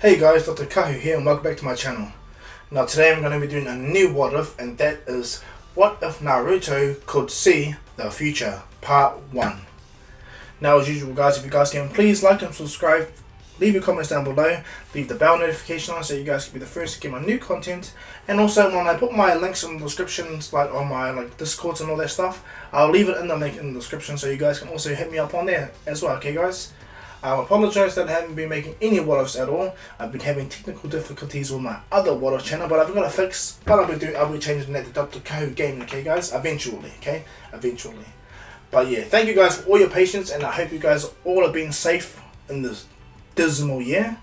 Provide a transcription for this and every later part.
Hey guys, Dr Kahu here and welcome back to my channel. Now today I'm going to be doing a new what if, and that is what if Naruto could see the future, part 1. Now as usual guys, if you guys can please like and subscribe, leave your comments down below, leave the bell notification on so you guys can be the first to get my new content, and also when I put my links in the descriptions, like on my Discords and all that stuff, I'll leave it in the link in the description so you guys can also hit me up on there as well, okay guys? I apologise that I haven't been making any what ifs at all. I've been having technical difficulties with my other what if channel, but I've got to fix. What I'll be changing that to Dr Kahu Gaming, okay guys? Eventually. But yeah, thank you guys for all your patience, and I hope you guys all have been safe in this dismal year.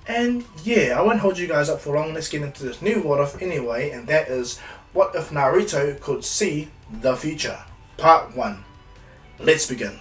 And yeah, I won't hold you guys up for long. Let's get into this new what if anyway, and that is what if Naruto could see the future, part 1. Let's begin.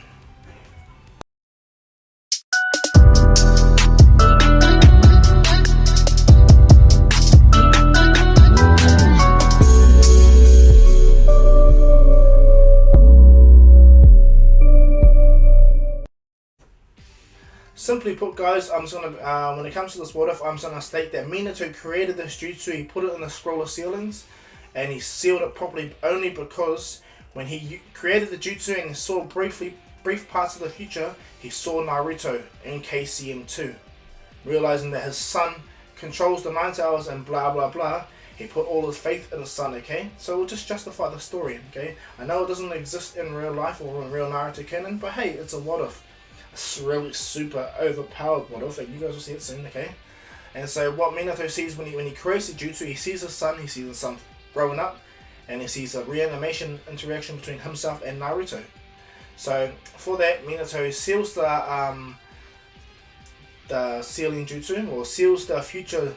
Simply put guys, I'm just gonna, when it comes to this what if, I'm just gonna state that Minato created this jutsu, he put it in the scroll of ceilings, and he sealed it properly only because when he created the jutsu and he saw brief parts of the future, he saw Naruto in KCM2. Realizing that his son controls the 9 Tails and blah blah blah, he put all his faith in his son, okay? So we'll just justify the story, okay? I know it doesn't exist in real life or in real Naruto canon, but hey, it's a what if. It's really super overpowered what if, and you guys will see it soon, okay? And so what Minato sees when he creates the jutsu, he sees his son growing up, and he sees a reanimation interaction between himself and Naruto. So for that, Minato seals the sealing jutsu, or seals the future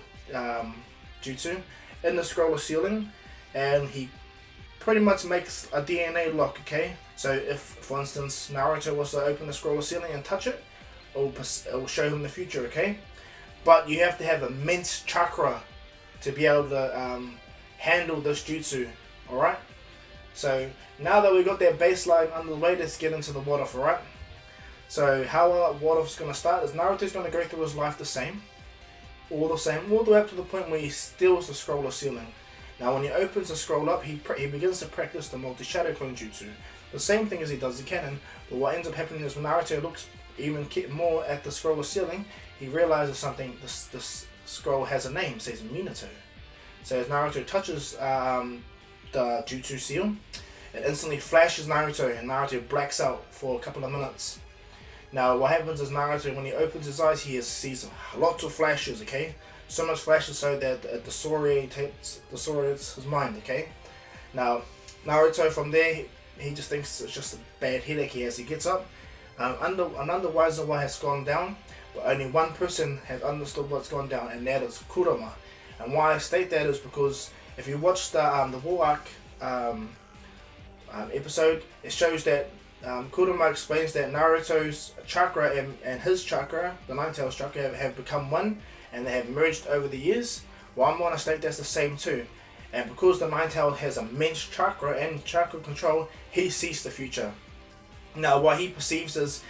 jutsu in the scroll of sealing, and he pretty much makes a DNA lock, okay? So if, for instance, Naruto was to open the scroll of sealing and touch it, it will show him the future, okay? But you have to have immense chakra to be able to handle this jutsu, alright? So now that we've got that baseline underway, let's get into the what if, alright? So how our what if's going to start is Naruto's going to go through his life all the way up to the point where he steals the scroll of sealing. Now when he opens the scroll up, he begins to practice the multi-shadow clone jutsu. The same thing as he does in canon, but what ends up happening is when Naruto looks even more at the scroll of sealing, he realizes something. This scroll has a name, it says Minato. So as Naruto touches the jutsu seal, it instantly flashes Naruto, and Naruto blacks out for a couple of minutes. Now what happens is Naruto, when he opens his eyes, he sees lots of flashes, okay? So much flashes so that it disorientates his mind, okay? Now Naruto from there, he just thinks it's just a bad headache he has. He gets up, another Waizawa has gone down, but only one person has understood what's gone down, and that is Kurama. And why I state that is because if you watch the War Arc episode, it shows that Kurama explains that Naruto's chakra and his chakra, the 9 Tails chakra, have become one, and they have merged over the years. Well, I'm going to state that's the same too. And because the 9 Tails has immense chakra and chakra control, he sees the future. Now what he perceives is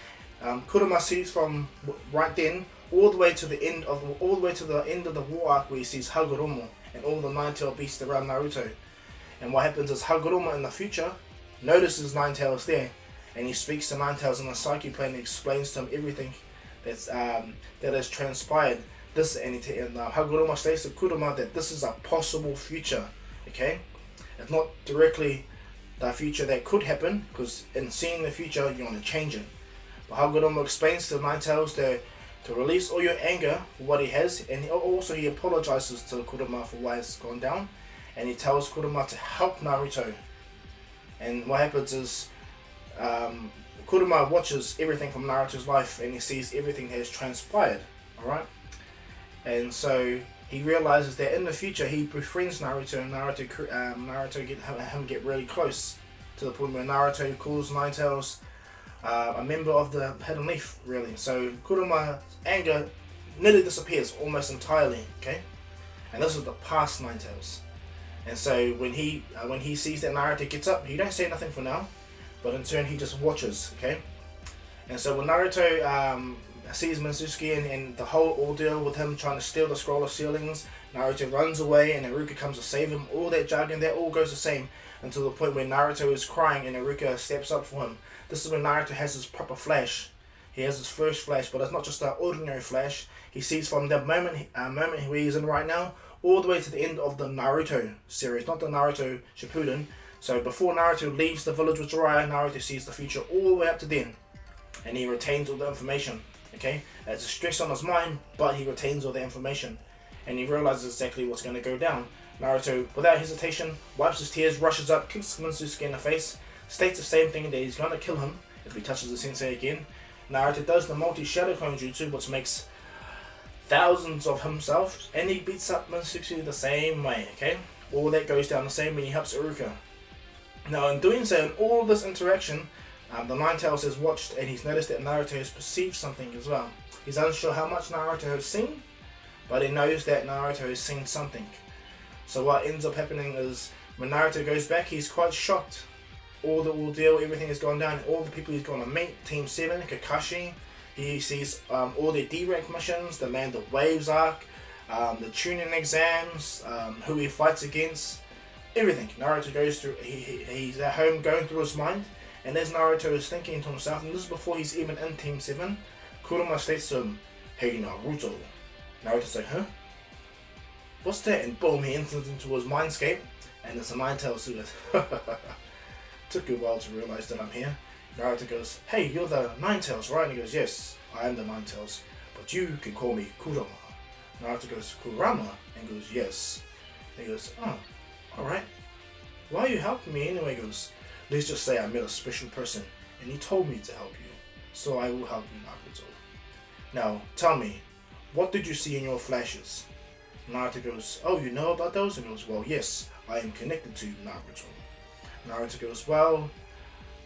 Kurama sees from right then all the way to the end of the War Arc, where he sees Hagoromo and all the 9 Tail beasts around Naruto. And what happens is Hagoromo in the future notices 9 Tails there, and he speaks to 9 Tails in the psyche plane and explains to him everything that has transpired. Hagoromo states to Kurama that this is a possible future, okay? It's not directly the future that could happen, because in seeing the future, you want to change it. But Hagoromo explains to 9 Tails to release all your anger for what he has, and he apologizes to Kurama for why it's gone down, and he tells Kurama to help Naruto. And what happens is Kurama watches everything from Naruto's life, and he sees everything that has transpired, alright? And so he realizes that in the future he befriends Naruto, and Naruto get really close, to the point where Naruto calls 9 Tails a member of the Hidden Leaf, really. So Kurama's anger nearly disappears almost entirely, okay? And this is the past 9 Tails. And so when he sees that Naruto gets up, he don't say nothing for now, but in turn he just watches, okay? And so when Naruto sees Sasuke and the whole ordeal with him trying to steal the scroll of ceilings. Naruto runs away and Iruka comes to save him. All that jargon, that all goes the same until the point where Naruto is crying and Iruka steps up for him. This is when Naruto has his proper flash. He has his first flash, but it's not just an ordinary flash. He sees from the moment where he's in right now, all the way to the end of the Naruto series, not the Naruto Shippuden. So before Naruto leaves the village with Jiraiya, Naruto sees the future all the way up to then. And he retains all the information, okay? It's a stress on his mind, but he retains all the information. And he realizes exactly what's going to go down. Naruto, without hesitation, wipes his tears, rushes up, kicks Sasuke in the face, states the same thing that he's going to kill him if he touches the sensei again. Naruto does the multi-shadow clone jutsu, which makes thousands of himself, and he beats up Sasuke the same way, okay? All that goes down the same when he helps Iruka. Now in doing so, in all this interaction, the Ninetales has watched and he's noticed that Naruto has perceived something as well. He's unsure how much Naruto has seen, but he knows that Naruto has seen something. So what ends up happening is, when Naruto goes back, he's quite shocked. All the ordeal, everything has gone down, all the people he's going to meet, Team 7, Kakashi, he sees all their D-rank missions, the Land of Waves arc, the tuning exams, who he fights against, everything. Naruto goes through, he's at home going through his mind, and as Naruto is thinking to himself, and this is before he's even in Team 7, Kurama states to him, "Hey Naruto." Naruto's like, huh? What's that? And boom, he enters into his mindscape, and it's a Ninetales who goes, took a while to realize that I'm here. Naruto goes, "Hey, you're the Ninetales, right?" And he goes, "Yes, I am the Ninetales, but you can call me Kurama." Naruto goes, "Kurama?" And goes, "Yes." And he goes, "Oh, alright. Why are you helping me anyway?" He goes, "Let's just say I met a special person, and he told me to help you, so I will help you, Naruto. Now, tell me, what did you see in your flashes?" Naruto goes, "Oh, you know about those?" And he goes, "Well, yes, I am connected to Naruto." Naruto goes, "Well,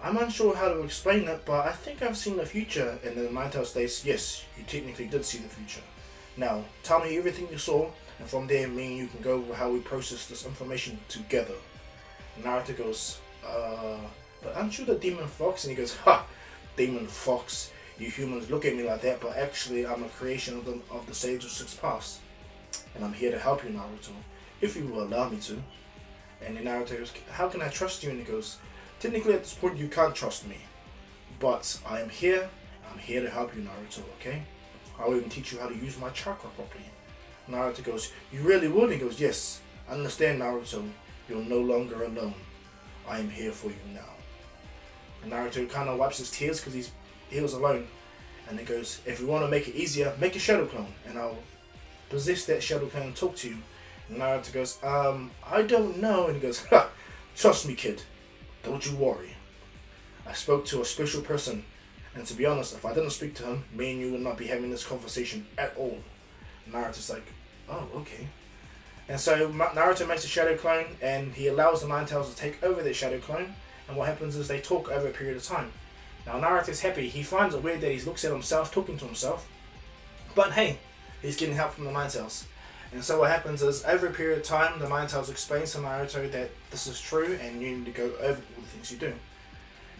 I'm unsure how to explain it, but I think I've seen the future." And then Naruto states, "Yes, you technically did see the future. Now, tell me everything you saw, and from there, me and you can go over how we process this information together." Naruto goes, "But aren't you the Demon Fox?" And he goes, "Ha, Demon Fox, you humans look at me like that, but actually I'm a creation of the Sage of Six Paths. And I'm here to help you, Naruto, if you will allow me to." And then Naruto goes, "How can I trust you?" And he goes, "Technically at this point you can't trust me, but I am here, I'm here to help you, Naruto, okay? I'll even teach you how to use my chakra properly." Naruto goes, "You really would?" And he goes, "Yes, understand, Naruto, you're no longer alone. I am here for you now." And Naruto kind of wipes his tears because he was alone. And he goes, "If you want to make it easier, make a shadow clone, and I'll possess that shadow clone and talk to you." And Naruto goes, "I don't know." And he goes, "Ha, trust me, kid. Don't you worry. I spoke to a special person, and to be honest, if I didn't speak to him, me and you would not be having this conversation at all." And Naruto's like, "Oh, okay." And so Naruto makes a shadow clone, and he allows the Ninetales to take over that shadow clone, and what happens is they talk over a period of time. Now Naruto's happy. He finds it weird that he looks at himself, talking to himself, but hey, he's getting help from the Ninetales. And so what happens is, over a period of time, the Ninetales explains to Naruto that this is true and you need to go over all the things you do.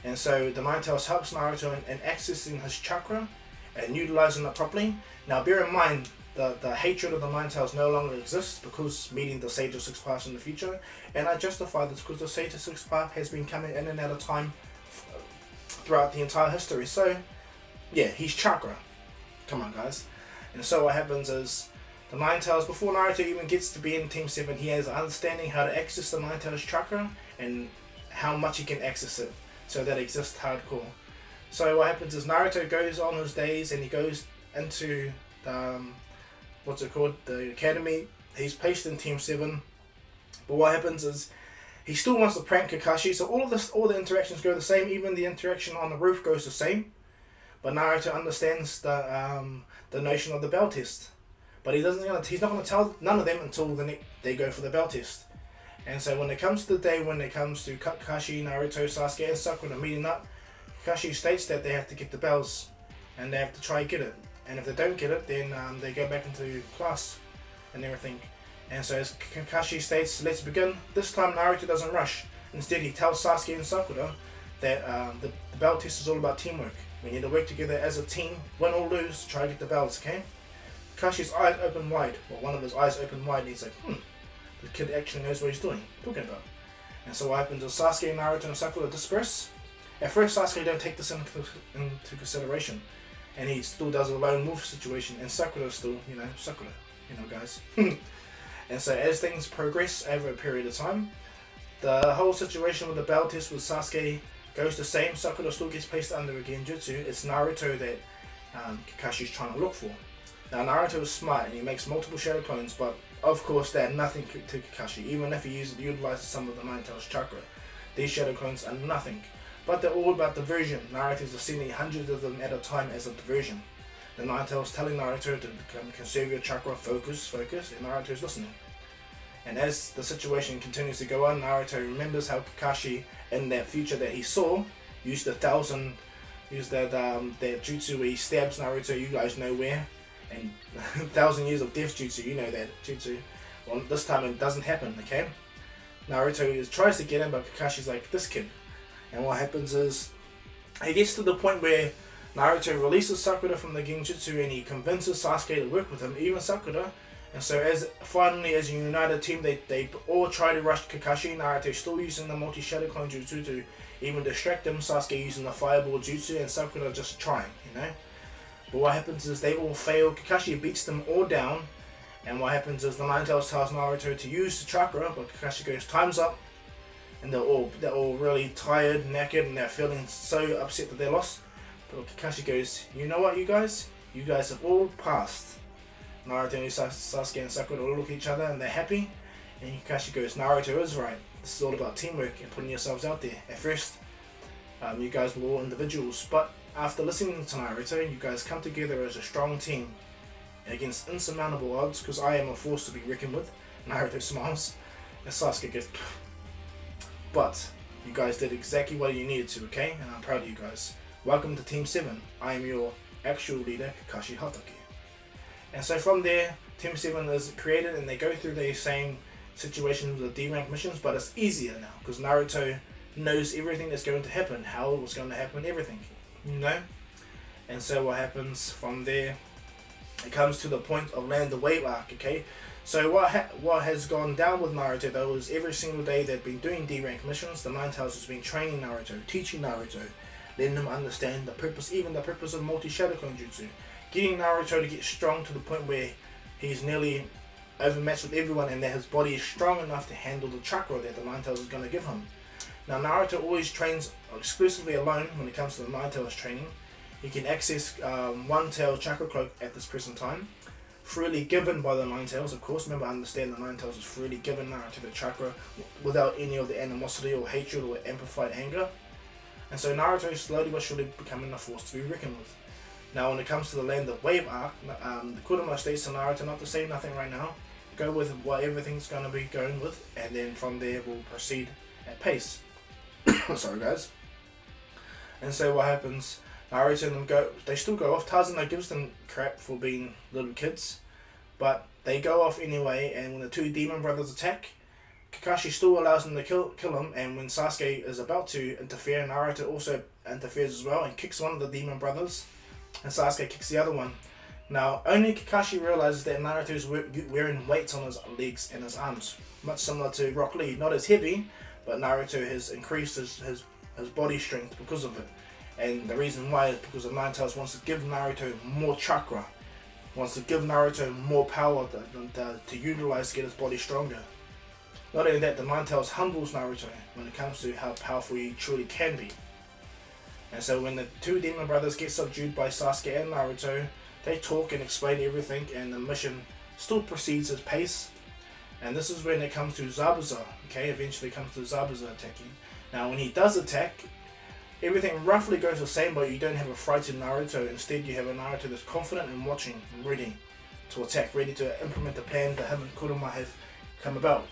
And so the Ninetales helps Naruto in accessing his chakra and utilizing it properly. Now bear in mind, the hatred of the Ninetales no longer exists because meeting the Sage of Six Paths in the future, and I justify this because the Sage of Six Paths has been coming in and out of time throughout the entire history. So yeah, he's chakra. Come on, guys. And so what happens is, the Ninetales, before Naruto even gets to be in Team 7, he has understanding how to access the Ninetales chakra and how much he can access it, so that exists hardcore. So what happens is, Naruto goes on his days and he goes into the academy. He's placed in Team 7, but what happens is, he still wants to prank Kakashi, so all the interactions go the same, even the interaction on the roof goes the same. But Naruto understands the notion of the bell test. But he's not going to tell none of them until they go for the bell test. And so when it comes to the day when it comes to Kakashi, Naruto, Sasuke and Sakura meeting up, Kakashi states that they have to get the bells and they have to try and get it. And if they don't get it, then they go back into class and everything. And so as Kakashi states, "Let's begin." This time Naruto doesn't rush. Instead he tells Sasuke and Sakura that the bell test is all about teamwork. We need to work together as a team, win or lose, to try to get the belts, okay? Kakashi's eyes open wide, well, one of his eyes open wide, and he's like, the kid actually knows what he's talking about. And so what happens is Sasuke, Naruto, and Sakura disperse. At first, Sasuke don't take this into consideration, and he still does a lone wolf situation, and Sakura still, Sakura, guys. And so as things progress over a period of time, the whole situation with the battle test with Sasuke goes the same. Sakura still gets placed under a genjutsu. It's Naruto that Kakashi's trying to look for. Now Naruto is smart and he makes multiple shadow clones, but of course they're nothing to Kakashi. Even if he utilizes some of the Nine Tails chakra, these shadow clones are nothing. But they're all about diversion. Naruto's sending hundreds of them at a time as a diversion. The Nine Tails telling Naruto to conserve your chakra, focus, and Naruto's listening. And as the situation continues to go on, Naruto remembers how Kakashi, in that future that he saw, used that jutsu where he stabs Naruto, you guys know where, and 1,000 years of death jutsu, you know that jutsu. Well, this time it doesn't happen, okay? Naruto tries to get him, but Kakashi's like, this kid. And what happens is, he gets to the point where Naruto releases Sakura from the genjutsu and he convinces Sasuke to work with him, even Sakura. And so finally as a united team, they all try to rush Kakashi. Naruto still using the multi-shadow clone jutsu to even distract him, Sasuke using the fireball jutsu, and Sakura just trying, But what happens is they all fail. Kakashi beats them all down, and what happens is the Nine Tails tells Naruto to use the chakra, but Kakashi goes, time's up. And they're all really tired, knackered, and they're feeling so upset that they lost. But Kakashi goes, you know what, you guys have all passed. Naruto and Sasuke and Sakura all look at each other and they're happy. And Kakashi goes, Naruto is right. This is all about teamwork and putting yourselves out there. At first, you guys were all individuals, but after listening to Naruto, you guys come together as a strong team against insurmountable odds, because I am a force to be reckoned with. Naruto smiles, and Sasuke goes, but you guys did exactly what you needed to, okay? And I'm proud of you guys. Welcome to Team 7. I am your actual leader, Kakashi Hatake. And so from there, Team 7 is created and they go through the same situations with the D-rank missions, but it's easier now because Naruto knows everything that's going to happen, how it was going to happen, everything, And so what happens from there, it comes to the point of Land the Wave arc, okay? So what has gone down with Naruto though is every single day they've been doing D-rank missions, the Nine Tails has been training Naruto, teaching Naruto, letting him understand the purpose of multi-shadow clone jutsu, getting Naruto to get strong to the point where he's nearly overmatched with everyone and that his body is strong enough to handle the chakra that the Nine Tails is going to give him. Now Naruto always trains exclusively alone when it comes to the Nine Tails training. He can access one tail chakra cloak at this present time, freely given by the Nine Tails, of course. Remember, understand the Nine Tails is freely given Naruto the chakra without any of the animosity or hatred or amplified anger. And so Naruto is slowly but surely becoming a force to be reckoned with. Now when it comes to the Land of Wave arc, the Kurama states to Naruto not to say nothing right now, go with what everything's going to be going with, and then from there we'll proceed at pace. Sorry guys. And so what happens, Naruto and them they still go off. Tazuna gives them crap for being little kids, but they go off anyway, and when the two demon brothers attack, Kakashi still allows them to kill him, and when Sasuke is about to interfere, Naruto also interferes as well and kicks one of the demon brothers, and Sasuke kicks the other one. Now, only Kakashi realizes that Naruto is wearing weights on his legs and his arms, much similar to Rock Lee. Not as heavy, but Naruto has increased his body strength because of it. And the reason why is because the Nine Tails wants to give Naruto more chakra, wants to give Naruto more power to utilize to get his body stronger. Not only that, the Nine Tails humbles Naruto when it comes to how powerful he truly can be. And so when the two demon brothers get subdued by Sasuke and Naruto, they talk and explain everything, and the mission still proceeds at pace. And this is when it comes to Zabuza, okay? Eventually it comes to Zabuza attacking. Now when he does attack, everything roughly goes the same, but you don't have a frightened Naruto. Instead you have a Naruto that's confident and watching, and ready to attack, ready to implement the plan that him and Kurama have come about.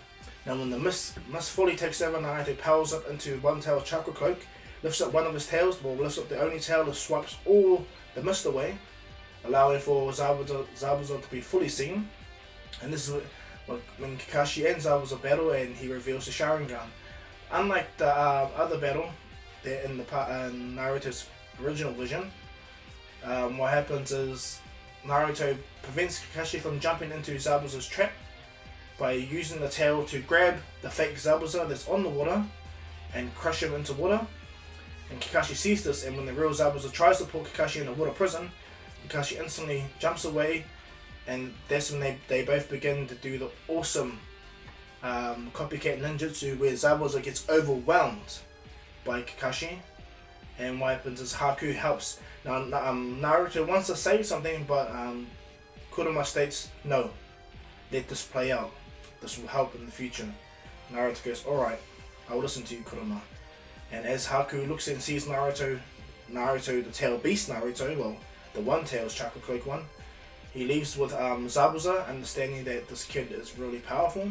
Now when the mist fully takes over, Naruto powers up into one tail chakra cloak, lifts up one of his tails, lifts up the only tail that swipes all the mist away, allowing for Zabuza to be fully seen. And this is when Kakashi and Zabuza battle and he reveals the Sharingan. Unlike the other battle in Naruto's original vision, what happens is Naruto prevents Kakashi from jumping into Zabuza's trap by using the tail to grab the fake Zabuza that's on the water and crush him into water. And Kakashi sees this, and when the real Zabuza tries to put Kakashi in a water prison, Kakashi instantly jumps away, and that's when they both begin to do the awesome copycat ninjutsu where Zabuza gets overwhelmed by Kakashi, and what happens is Haku helps. Now Naruto wants to say something, but Kurama states, no, let this play out. This will help in the future. Naruto goes, alright, I'll listen to you, Kurama. And as Haku looks and sees Naruto, the tail beast Naruto, well, the one tails chakra cloak one, he leaves with Zabuza, understanding that this kid is really powerful.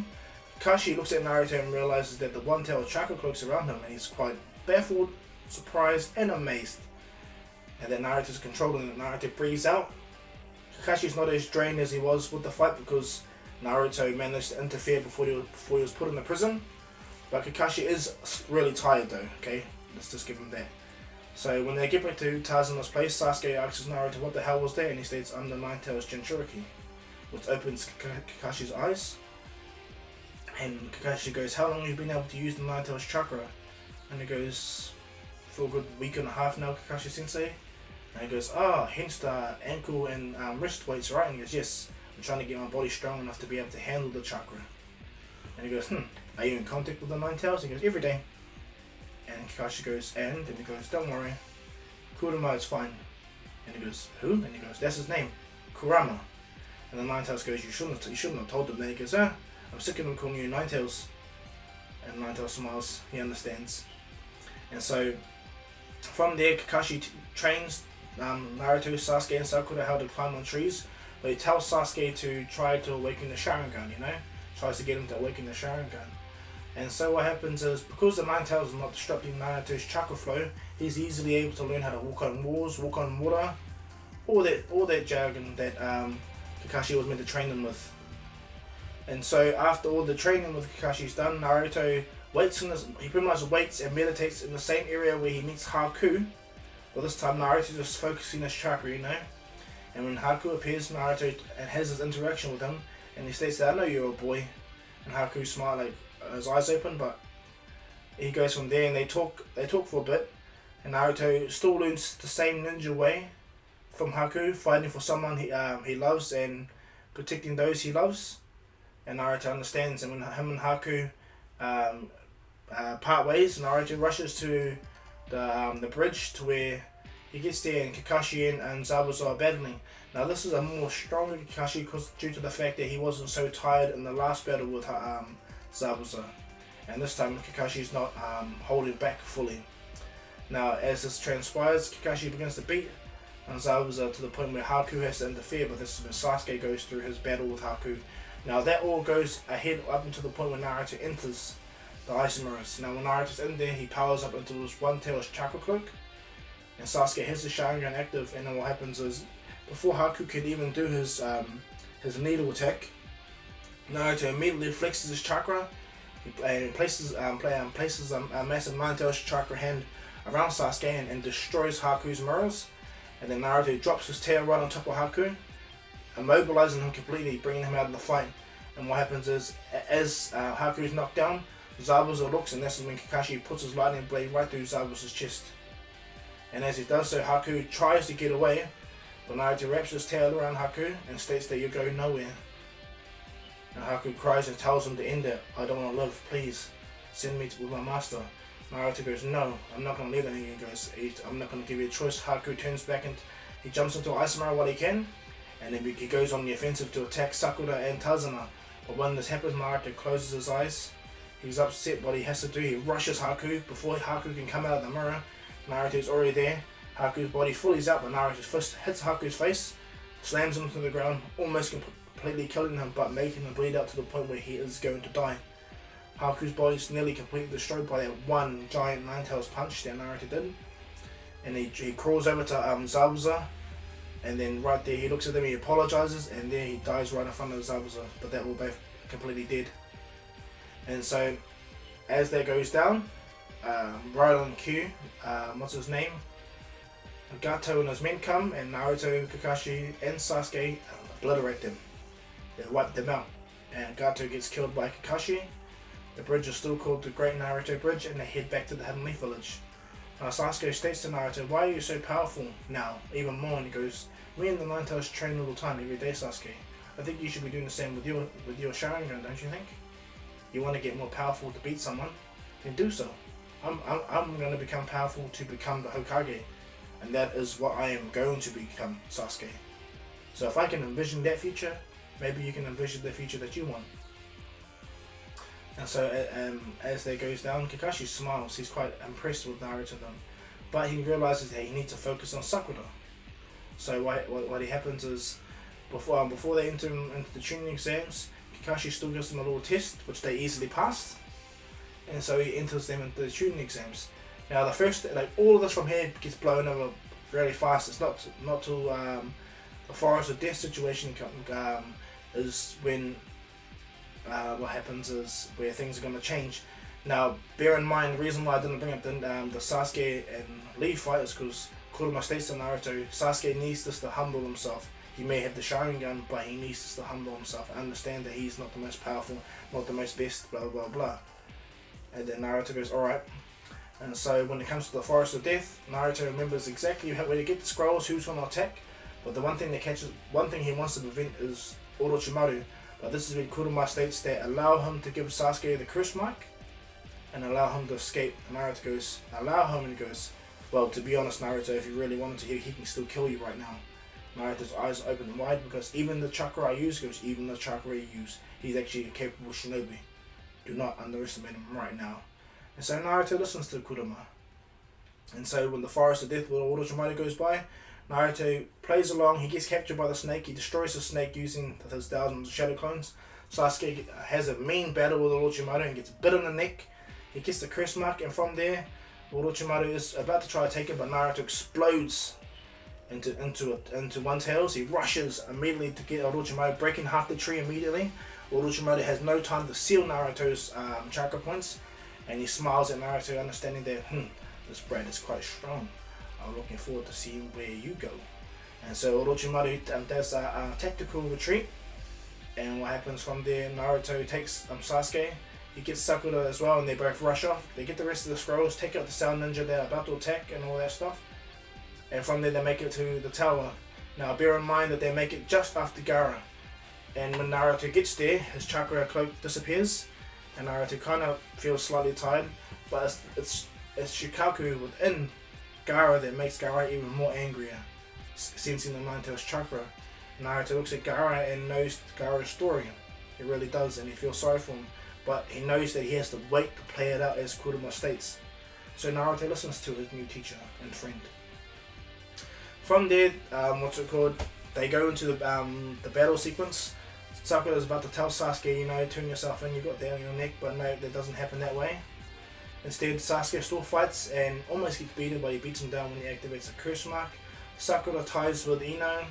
Kakashi looks at Naruto and realizes that the one tail chakra cloak's around him, and he's quite baffled, surprised, and amazed. And then Naruto's controlling it. Naruto breathes out. Kakashi's not as drained as he was with the fight because Naruto managed to interfere before he was put in the prison. But Kakashi is really tired though, okay? Let's just give him that. So when they get back to Tazuna's place, Sasuke asks Naruto what the hell was that, and he states, I'm the Nine Tails Jinchuriki, which opens Kakashi's eyes. And Kakashi goes, how long have you been able to use the Nine Tails chakra? And he goes, for a good week and a half now, Kakashi sensei. And he goes, hence the ankle and wrist weights, right? And he goes, yes, I'm trying to get my body strong enough to be able to handle the chakra. And he goes, are you in contact with the Nine Tails? And he goes, every day. And Kakashi goes, and he goes, don't worry, Kurama is fine. And he goes, who? And he goes, that's his name, Kurama. And the Nine Tails goes, you shouldn't have told him that. He goes, I'm sick of him calling you Nine Tails. And Nine Tails smiles, he understands. And so, from there, Kakashi trains Naruto, Sasuke, and Sakura how to climb on trees. But he tells Sasuke to try to awaken the Sharingan, tries to get him to awaken the Sharingan. And so what happens is, because the Nine Tails is not disrupting Naruto's chakra flow, he's easily able to learn how to walk on walls, walk on water, all that jargon that Kakashi was meant to train him with. And so after all the training with Kakashi's done, Naruto he pretty much waits and meditates in the same area where he meets Haku. But this time Naruto just focusing his chakra, And when Haku appears, Naruto has his interaction with him, and he states that, I know you're a boy. And Haku smiles, like his eyes open, but he goes from there, and they talk for a bit. And Naruto still learns the same ninja way from Haku, fighting for someone he loves and protecting those he loves. And Naruto understands, and when him and Haku part ways, Naruto rushes to the bridge to where he gets there, and Kakashi and Zabuza are battling. Now this is a more stronger Kakashi due to the fact that he wasn't so tired in the last battle with Zabuza. And this time Kakashi's not holding back fully. Now as this transpires, Kakashi begins to beat Zabuza to the point where Haku has to interfere, but this is when Sasuke goes through his battle with Haku. Now that all goes ahead up until the point where Naruto enters the Ice Mirrors. Now when Naruto's in there, he powers up into his one tail's chakra cloak, and Sasuke has the Sharingan active, and then what happens is, before Haku can even do his needle attack, Naruto immediately flexes his chakra and places a massive Nine Tails chakra hand around Sasuke and destroys Haku's mirrors. And then Naruto drops his tail right on top of Haku, immobilizing him completely, bringing him out of the fight. And what happens is, as Haku is knocked down, Zabuza looks, and that's when Kakashi puts his lightning blade right through Zabuza's chest. And as he does so, Haku tries to get away, but Naruto wraps his tail around Haku and states that you're going nowhere. And Haku cries and tells him to end it. I don't want to live, please. Send me with my master. Naruto goes, no, I'm not going to leave it. And he goes, I'm not going to give you a choice. Haku turns back and he jumps into Ice Mirror while he can. And then he goes on the offensive to attack Sakura and Tazuna. But when this happens, Naruto closes his eyes. He's upset what he has to do. He rushes Haku. Before Haku can come out of the mirror, Naruto's already there. Haku's body fully out, but Naruto's fist hits Haku's face, slams him to the ground, almost completely killing him, but making him bleed out to the point where he is going to die. Haku's body's nearly completely destroyed by that one giant Nine Tails punch that Naruto did. And he crawls over to Zabuza, and then right there he looks at them, he apologizes, and there he dies right in front of Zabuza, but they were both completely dead. And so, as that goes down, right on cue, what's his name? Gato and his men come, and Naruto, Kakashi, and Sasuke obliterate them. They wipe them out, and Gato gets killed by Kakashi. The bridge is still called the Great Naruto Bridge, and they head back to the Hidden Leaf Village. Sasuke states to Naruto, "Why are you so powerful now, even more?" And he goes, "Me and the Nine-Tails train all the time, every day, Sasuke. I think you should be doing the same with your Sharingan, don't you think? You want to get more powerful to beat someone? Then do so. I'm going to become powerful to become the Hokage, and that is what I am going to become, Sasuke. So if I can envision that future, maybe you can envision the future that you want." And so as that goes down, Kakashi smiles. He's quite impressed with Naruto then, but he realizes that he needs to focus on Sakura. So what happens is, before they enter into the training exams, Kakashi still gives them a little test, which they easily passed, and so he enters them into the tuning exams. Now the first, all of this from here gets blown over really fast. It's not till the Forest of Death situation is when what happens is where things are going to change. Now bear in mind, the reason why I didn't bring up the Sasuke and Lee fight is because Kurama states to Naruto, Sasuke needs this to humble himself. He may have the Sharingan, but he needs this to humble himself, understand that he's not the most powerful, not the most best, blah blah blah. And then Naruto goes, alright. And so when it comes to the Forest of Death, Naruto remembers exactly where to get the scrolls, who's going to attack. But the one thing he wants to prevent is Orochimaru. But this is when Kurama states that allow him to give Sasuke the curse mark and allow him to escape. And Naruto goes, allow him, and he goes, well, to be honest, Naruto, if you really wanted to, he can still kill you right now. Naruto's eyes open wide because even the chakra I use, goes, even the chakra you use, he's actually a capable shinobi. Do not underestimate him right now. And so Naruto listens to Kurama. And so when the Forest of Death with Orochimaru goes by, Naruto plays along. He gets captured by the snake. He destroys the snake using his thousands of shadow clones. Sasuke has a mean battle with Orochimaru and gets bit in the neck. He gets the curse mark, and from there, Orochimaru is about to try to take it, but Naruto explodes into one tails. He rushes immediately to get Orochimaru, breaking half the tree immediately. Orochimaru has no time to seal Naruto's chakra points, and he smiles at Naruto, understanding that this brat is quite strong. I'm looking forward to seeing where you go. And so Orochimaru does a tactical retreat, and what happens from there, Naruto takes Sasuke. He gets Sakura as well, and they both rush off. They get the rest of the scrolls, take out the Sound Ninja they're about to attack and all that stuff. And from there they make it to the tower. Now bear in mind that they make it just after Gaara. And when Naruto gets there, his chakra cloak disappears, and Naruto kind of feels slightly tired, but it's Shukaku within Gaara that makes Gaara even more angrier, sensing the Nine-Tails chakra. Naruto looks at Gaara and knows Gaara's story. He really does, and he feels sorry for him, but he knows that he has to wait to play it out as Kurama states. So Naruto listens to his new teacher and friend. From there, they go into the battle sequence. Sakura is about to tell Sasuke, turn yourself in, you got that on your neck, but no, that doesn't happen that way. Instead, Sasuke still fights and almost gets beaten, but he beats him down when he activates the curse mark. Sakura ties with Ino,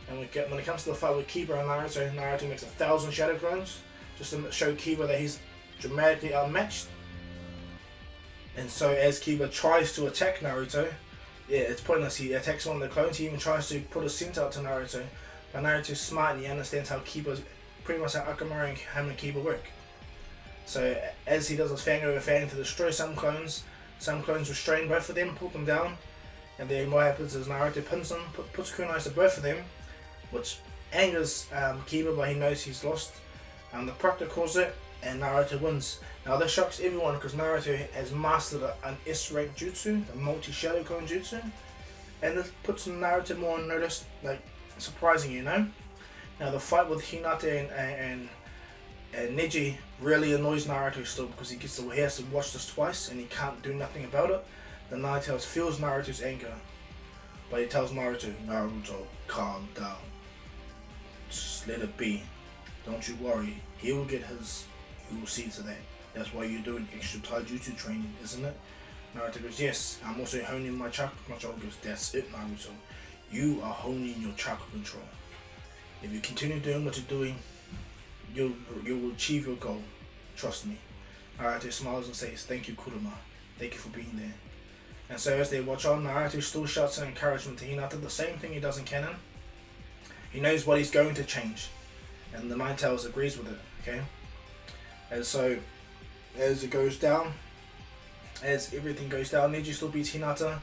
and when it comes to the fight with Kiba and Naruto makes 1,000 shadow clones, just to show Kiba that he's dramatically outmatched. And so as Kiba tries to attack Naruto, it's pointless. He attacks one of the clones. He even tries to put a scent out to Naruto. But Naruto's smart and he understands how pretty much how Akamaru and him and Kiba work. So as he does his fang over fang to destroy some clones restrain both of them, pull them down, and then what happens is Naruto pins them, puts kunais to both of them, which angers Kiba, but he knows he's lost. The Proctor calls it, and Naruto wins. Now this shocks everyone because Naruto has mastered an S-rank jutsu, a multi-shadow clone jutsu, and this puts Naruto more on notice, surprising, Now the fight with Hinata and Neji really annoys Naruto still because he has to watch this twice and he can't do nothing about it. The Nine-Tails feels Naruto's anger, but he tells Naruto, calm down. Just let it be. Don't you worry. He will get his. You will see to that. That's why you're doing extra taijutsu training, isn't it? Naruto goes, yes, I'm also honing my chakra control. Goes, that's it, Naruto. You are honing your chakra control. If you continue doing what you're doing, you will achieve your goal. Trust me. Naruto smiles and says, thank you, Kurama. Thank you for being there. And so as they watch on, Naruto still shouts an encouragement to Hinata, the same thing he does in canon. He knows what he's going to change, and the Nine Tails agrees with it, okay? And so, as it goes down, as everything goes down, Neji still beats Hinata,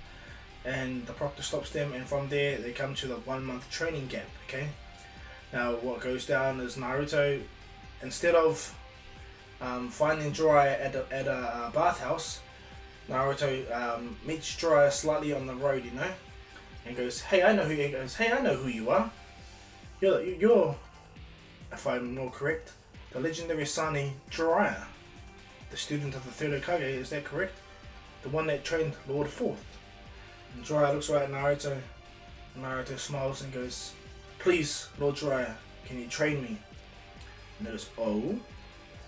and the Proctor stops them, and from there, they come to the 1 month training gap, okay? Now, what goes down is Naruto, instead of finding Jiraiya at a bathhouse, Naruto meets Jiraiya slightly on the road, you know, and goes, "Hey, I know who." He goes, "Hey, I know who you are. You're, if I'm more correct, the legendary Sani Jiraiya, the student of the third Hokage. Is that correct? The one that trained Lord Fourth." And Jiraiya looks right at Naruto. And Naruto smiles and goes, "Please, Lord Jiraiya, can you train me?" And he goes, "Oh,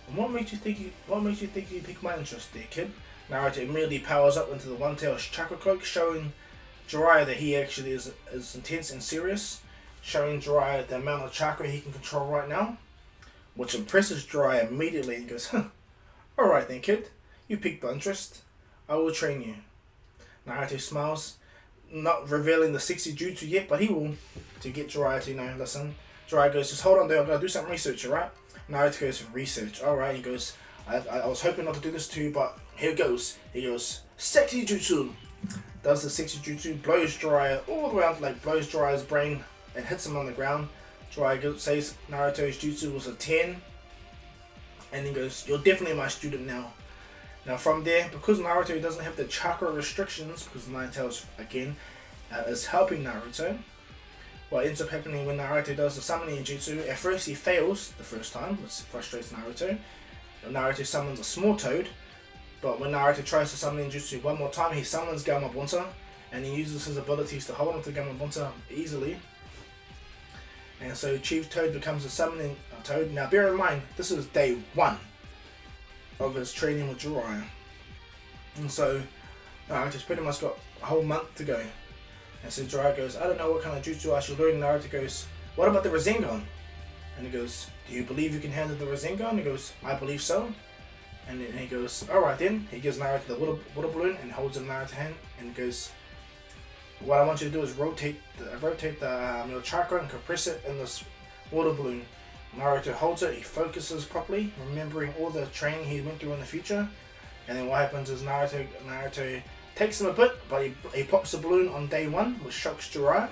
and what makes you think you piqued my interest there, kid?" Naruto immediately powers up into the One Tail's chakra cloak, showing Jiraiya that he actually is intense and serious, showing Jiraiya the amount of chakra he can control right now, which impresses Jiraiya immediately and goes, "Huh, alright then, kid, you piqued my interest. I will train you." Naruto smiles, not revealing the 60 jutsu yet, but he will, to get Jiraiya to, listen. Jiraiya goes, "Just hold on there, I'm going to do some research, alright?" Naruto goes, "Research, alright." He goes, I was hoping not to do this too, but here it goes. He goes, "60 jutsu." Does the 60 jutsu, blows Jiraiya all the way out, blows Jiraiya's brain and hits him on the ground. Jiraiya says Naruto's jutsu was a 10. And he goes, "You're definitely my student now." Now from there, because Naruto doesn't have the chakra restrictions, because the Nine Tails, again, is helping Naruto, what ends up happening when Naruto does the summoning jutsu, at first he fails the first time, which frustrates Naruto. Naruto summons a small toad, but when Naruto tries to summon jutsu one more time, he summons Gamabunta, and he uses his abilities to hold on to Gamabunta easily. And so Chief Toad becomes a summoning toad. Now bear in mind, this is day 1 of his training with Jiraiya. And so Naruto's pretty much got a whole month to go. And so Jiraiya goes, "I don't know what kind of jutsu I should learn." Naruto goes, "What about the Rasengan?" And he goes, "Do you believe you can handle the Rasengan?" And he goes, "I believe so." And then he goes, "Alright then." He gives Naruto the water balloon and holds it in Naruto's hand and goes, "What I want you to do is rotate your chakra and compress it in this water balloon." Naruto holds it, he focuses properly, remembering all the training he went through in the future. And then what happens is Naruto takes him a bit, but he pops the balloon on day 1, which shocks Jiraiya.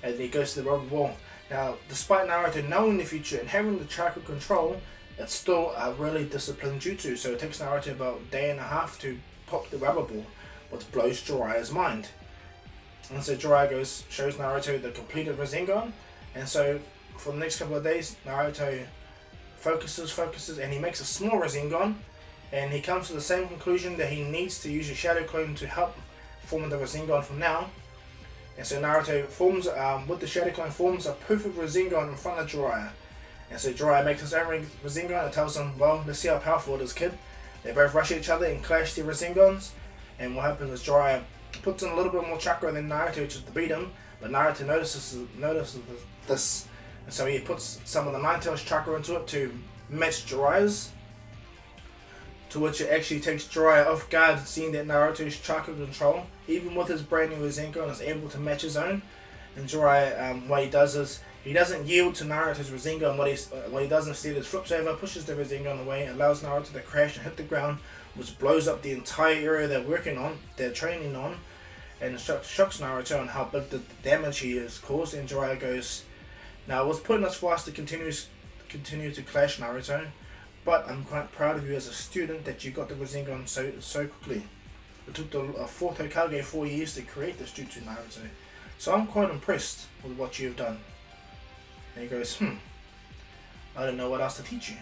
And he goes to the rubber ball. Now, despite Naruto knowing the future and having the chakra control, it's still a really disciplined jutsu. So it takes Naruto about a day and a half to pop the rubber ball, which blows Jiraiya's mind. And so Jiraiya shows Naruto the completed Rasengan. And so for the next couple of days, Naruto focuses, and he makes a small Rasengan. And he comes to the same conclusion that he needs to use a shadow clone to help form the Rasengan from now. And so Naruto forms, with the shadow clone, forms a perfect Rasengan in front of Jiraiya. And so Jiraiya makes his own Rasengan and tells him, "Well, let's see how powerful it is, kid." They both rush each other and clash their Rasengans. And what happens is Jiraiya puts in a little bit more chakra than Naruto just to beat him. But Naruto notices this. And so he puts some of the Nine Tails chakra into it to match Jiraiya's. To which it actually takes Jiraiya off guard, seeing that Naruto's chakra control, even with his brand new Rasengan, is able to match his own. And Jiraiya, what he does is, he doesn't yield to Naruto's Rasengan. What he does instead is flips over, pushes the Rasengan away, allows Naruto to crash and hit the ground, which blows up the entire area they're training on, and shocks Naruto on how big the damage he has caused. And Jiraiya goes, "Now it was pointless for us to continue to clash, Naruto, but I'm quite proud of you as a student that you got the Rasengan so quickly. It took the 4th Hokage 4 years to create this jutsu, Naruto. So I'm quite impressed with what you've done." And he goes, "I don't know what else to teach you."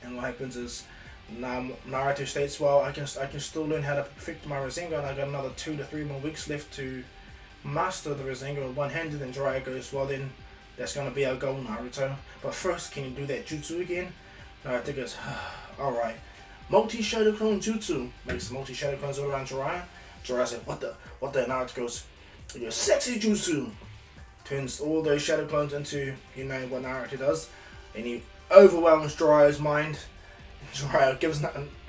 And what happens is, Naruto states, "Well, I can still learn how to perfect my Rasengan. I got another 2 to 3 more weeks left to master the Rasengan one-handed." And Jiraiya goes, "Well then, that's going to be our goal, Naruto. But first, can you do that jutsu again?" Naruto goes, "Alright. Multi-Shadow Clone Jutsu." Makes multi-Shadow Clones all around Jiraiya. Jiraiya said, What the? Naruto goes, "Sexy Jutsu." Turns all those Shadow Clones into, what Naruto does. And he overwhelms Jiraiya's mind. Jiraiya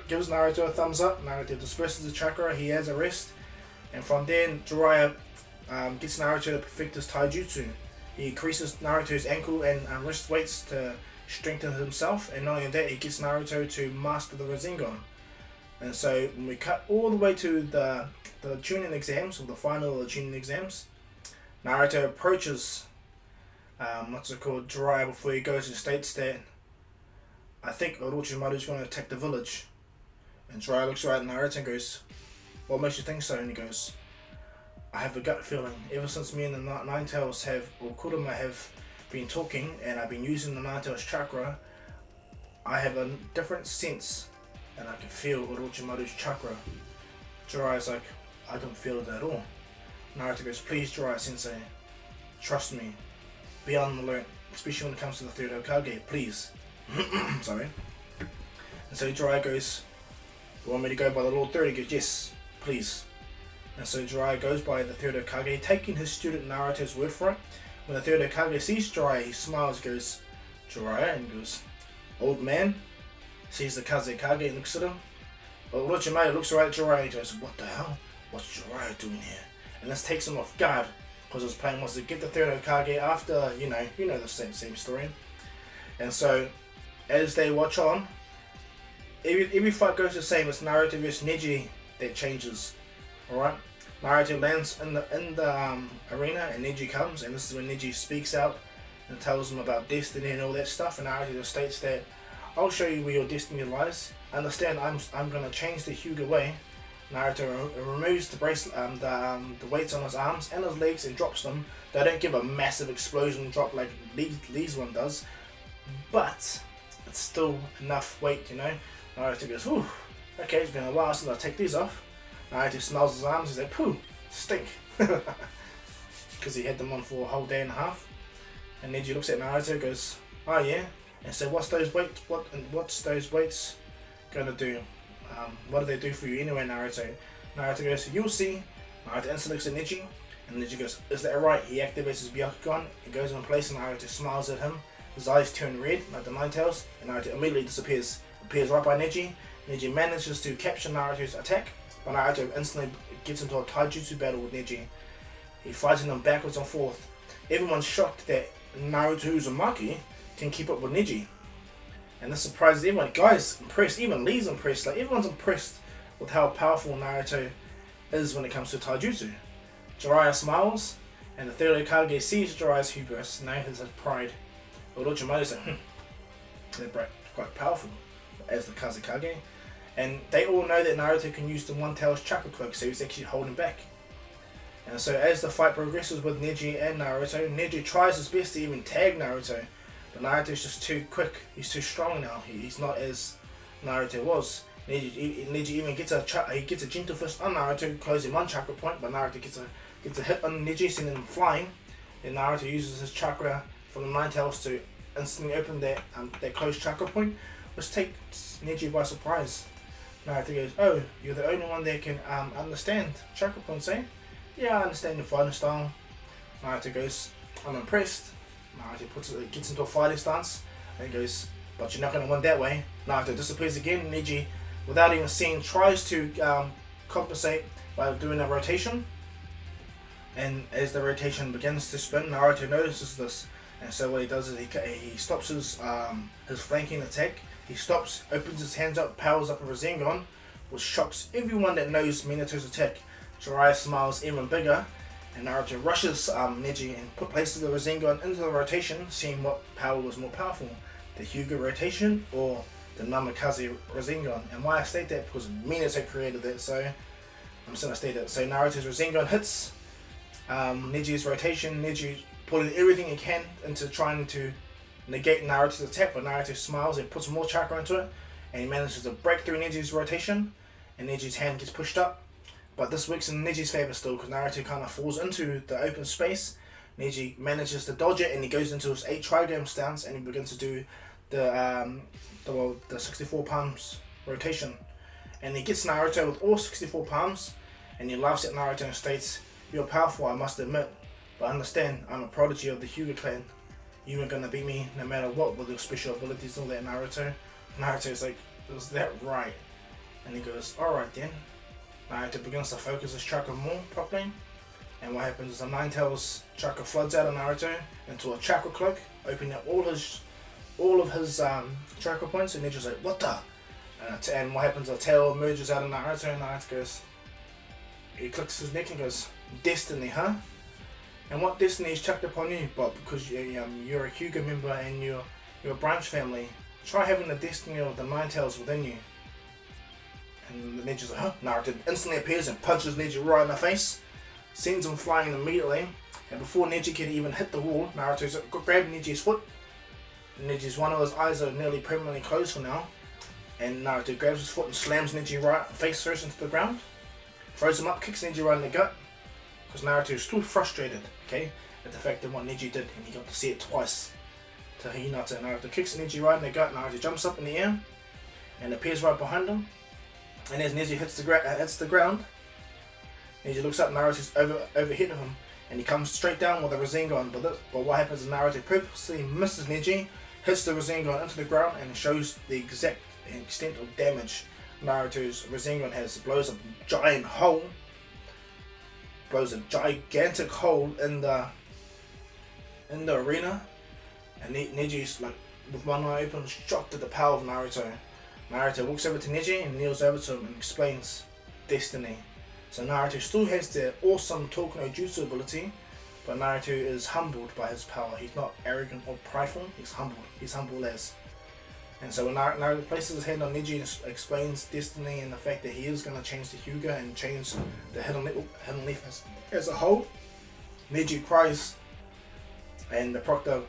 gives Naruto a thumbs up. Naruto disperses the chakra, he has a rest. And from there, Jiraiya gets Naruto to perfect his taijutsu. He increases Naruto's ankle and wrist weights to strengthen himself. And not only that, he gets Naruto to master the Rasengan. And so when we cut all the way to the Chunin exams, or the final of the Chunin exams, Naruto approaches Jiraiya before he goes and states that I think Orochimaru's going to attack the village. And Jiraiya looks right at Naruto and goes, what makes you think so? And he goes, I have a gut feeling. Ever since me and the Nine Tails or Kurama have been talking and I've been using the Nine Tails chakra, I have a different sense and I can feel Orochimaru's chakra. Jiraiya's like, I don't feel it at all. Naruto goes, please Jiraiya sensei, trust me, be on the alert, especially when it comes to the third Hokage, please. Sorry. And so Jiraiya goes, you want me to go by the Lord Third? He goes, yes, please. And so Jiraiya goes by the third Hokage, taking his student Naruto's word for it. When the third Hokage sees Jiraiya, he smiles, goes, Jiraiya, and goes, old man. Sees the Kazekage and looks at him. Orochimaru looks right at Jiraiya and goes, what the hell? What's Jiraiya doing here? And this takes him off guard, because his plan was to get the third Hokage after, you know the same story. And so, as they watch on, every fight goes the same. It's Naruto vs Neji that changes. Alright? Naruto lands in the arena and Neji comes, and this is when Neji speaks out and tells him about destiny and all that stuff, and Naruto just states that I'll show you where your destiny lies. Understand, I'm gonna change the Hyuga way. Naruto removes the bracelet, the weights on his arms and his legs and drops them. They don't give a massive explosion drop like Lee's one does, but it's still enough weight, you know. Naruto goes, whew, okay, it's been a while since I take these off. Naruto smells his arms, he's like, pooh, stink. Because he had them on for a whole day and a half. And Neji looks at Naruto and goes, oh yeah? And so what's those weights gonna do? What do they do for you anyway, Naruto? Naruto goes, you'll see. Naruto instantly looks at Neji, and Neji goes, is that right? He activates his Byakugan, it goes in place, and Naruto smiles at him. His eyes turn red, like the Nine Tails, and Naruto immediately disappears. Appears right by Neji. Neji manages to capture Naruto's attack, but Naruto instantly gets into a taijutsu battle with Neji. He fights him backwards and forth. Everyone's shocked that Naruto Uzumaki can keep up with Neji. And this surprises everyone. Guys impressed, even Lee's impressed. Like, everyone's impressed with how powerful Naruto is when it comes to taijutsu. Jiraiya smiles, and the third Hokage sees Jiraiya's hubris, now his pride. Orochimaru's like, they're quite powerful as the Kazekage. And they all know that Naruto can use the One Tail's chakra cloak, so he's actually holding back. And so as the fight progresses with Neji and Naruto, Neji tries his best to even tag Naruto, but Naruto's just too quick, he's too strong now, he's not as Naruto was. Neji even gets a gentle fist on Naruto, closing one chakra point, but Naruto gets a hit on Neji, sending him flying. Then Naruto uses his chakra from the Nine Tails to instantly open that closed chakra point, which takes Neji by surprise. Naruto goes, oh, you're the only one that can understand chakra points, eh? Yeah, I understand your fighting style. Naruto goes, I'm impressed. Naruto gets into a fighting stance and goes, but you're not going to win that way. Naruto disappears again. Neji, without even seeing, tries to compensate by doing a rotation. And as the rotation begins to spin, Naruto notices this. And so what he does is he stops his flanking attack. He stops, opens his hands up, powers up a Rasengan, which shocks everyone that knows Minato's attack. Jiraiya smiles even bigger, and Naruto rushes Neji and places the Rasengan into the rotation, seeing what power was more powerful, the Hyuga rotation or the Namikaze Rasengan. And why I state that, because Minato created that, so I'm just going to state that. So Naruto's Rasengan hits Neji's rotation, Neji putting everything he can into trying to negate Naruto's attack, but Naruto smiles and puts more chakra into it, and he manages to break through Neji's rotation, and Neji's hand gets pushed up. But this works in Neji's favour still, because Naruto kind of falls into the open space. Neji manages to dodge it, and he goes into his 8 trigram stance, and he begins to do the 64 palms rotation. And he gets Naruto with all 64 palms, and he laughs at Naruto and states, you're powerful, I must admit, but understand, I'm a prodigy of the Hyuga clan. You ain't gonna beat me no matter what with your special abilities and all that, Naruto. Naruto's like, is that right? And he goes, alright then. Naruto begins to focus his chakra more properly. And what happens is the Nine Tails chakra floods out of Naruto into a chakra cloak, opening up all of his chakra points. And Neji's like, what the? And what happens, a tail emerges out of Naruto, and Naruto goes, he clicks his neck and goes, destiny, huh? And what destiny is chucked upon you? But because you're a Hyuga member and you're a branch family, try having the destiny of the Nine Tails within you. And Neji's like, huh? Naruto instantly appears and punches Neji right in the face, sends him flying immediately. And before Neji can even hit the wall, Naruto's grabbed Neji's foot. One of his eyes are nearly permanently closed for now. And Naruto grabs his foot and slams Neji right face first into the ground. Throws him up, kicks Neji right in the gut. Because Naruto is still frustrated, okay, at the fact that what Neji did, and he got to see it twice. To Hinata, Naruto kicks Neji right in the gut. Naruto jumps up in the air and appears right behind him. And as Neji hits the ground, Neji looks up, Naruto's overhead of him, and he comes straight down with a Rasengan. But what happens is Naruto purposely misses Neji, hits the Rasengan into the ground, and shows the exact extent of damage Naruto's Rasengan has. Blows a gigantic hole in the arena, and Neji's like with one eye open, shocked at the power of Naruto. Naruto walks over to Neji and kneels over to him and explains destiny. So Naruto still has the awesome Talk no Jutsu ability, but Naruto is humbled by his power. He's not arrogant or prideful, he's humbled. He's humble as. And so when Naruto places his hand on Neji and explains destiny and the fact that he is going to change the Hyuga and change the Hidden Leaf as a whole, Neji cries, and the proctor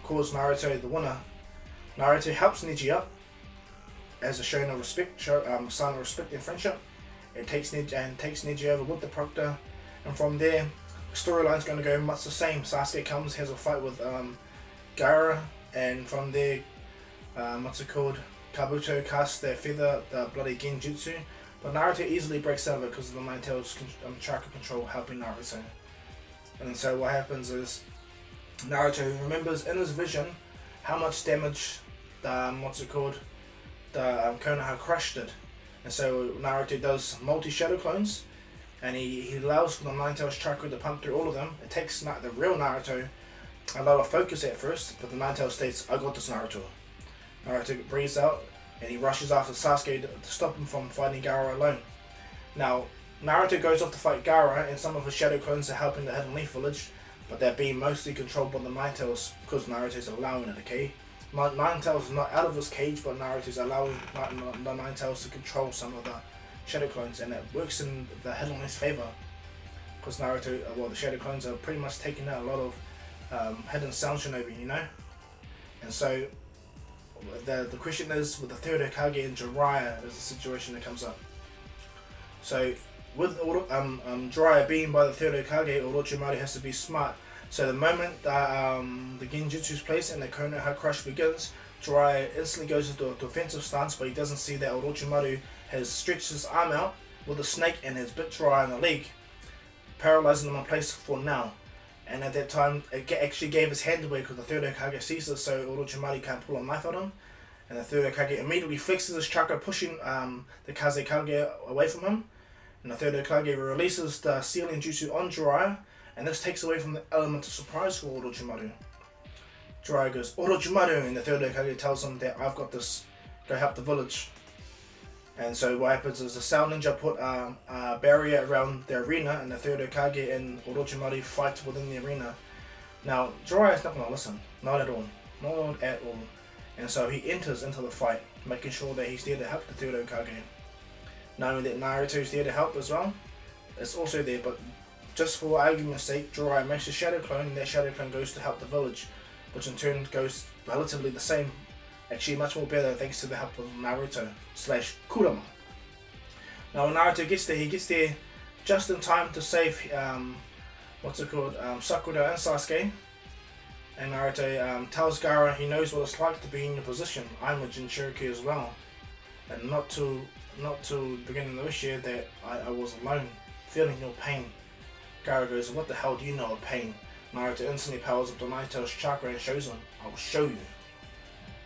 calls Naruto the winner. Naruto helps Neji up as a sign of respect and friendship. It takes Neji over with the proctor, and from there, the storyline's going to go much the same. Sasuke comes, has a fight with Gaara, and from there, Kabuto casts their feather, the bloody Genjutsu, but Naruto easily breaks out of it because of the Nine Tails chakra control helping Naruto. And so what happens is Naruto remembers in his vision how much damage the Konoha Crush did. And so Naruto does multi-shadow clones, and he allows for the Nine Tails chakra to pump through all of them. It takes the real Naruto a lot of focus at first, but the Nine Tails states, I got this, Naruto. Naruto breathes out and he rushes after Sasuke to stop him from fighting Gaara alone. Now, Naruto goes off to fight Gaara, and some of his shadow clones are helping the Hidden Leaf Village, but they're being mostly controlled by the Nine Tails because Naruto's allowing it, okay? Nine Tails is not out of his cage, but Naruto's allowing the Nine Tails to control some of the shadow clones, and it works in the Hidden Leaf's favor because the shadow clones are pretty much taking out a lot of hidden sound shinobi, you know? And so the question is, with the third Hokage and Jiraiya, is a situation that comes up. So with Jiraiya being by the third Hokage, Orochimaru has to be smart. So the moment the Genjutsu is placed and the Konoha Crush begins, Jiraiya instantly goes into a defensive stance, but he doesn't see that Orochimaru has stretched his arm out with a snake and has bit Jiraiya in the leg, paralyzing him in place for now. And at that time, it actually gave his hand away because the third Hokage sees this, so Orochimaru can't pull a knife at him. And the third Hokage immediately flexes his chakra, pushing the Kazekage away from him. And the third Hokage releases the Sealing Jutsu on Jiraiya, and this takes away from the element of surprise for Orochimaru. Jiraiya goes, Orochimaru, and the third Hokage tells him that I've got this, go help the village. And so what happens is the Sound Ninja put a barrier around the arena, and the third Hokage and Orochimaru fight within the arena. Now, Jiraiya's not going to listen. Not at all. Not at all. And so he enters into the fight, making sure that he's there to help the third Hokage. Knowing that Naruto's there to help as well. It's also there, but just for argument's sake, Jiraiya makes a shadow clone, and that shadow clone goes to help the village, which in turn goes relatively the same. Actually much more better thanks to the help of Naruto / Kurama. Now when Naruto gets there, he gets there just in time to save Sakura and Sasuke. And Naruto tells Gaara he knows what it's like to be in your position. I'm a Jinchuriki as well. And not to the beginning of this year that I was alone, feeling your pain. Gaara goes, what the hell do you know of pain? Naruto instantly powers up the Nine Tails chakra and shows him, I will show you.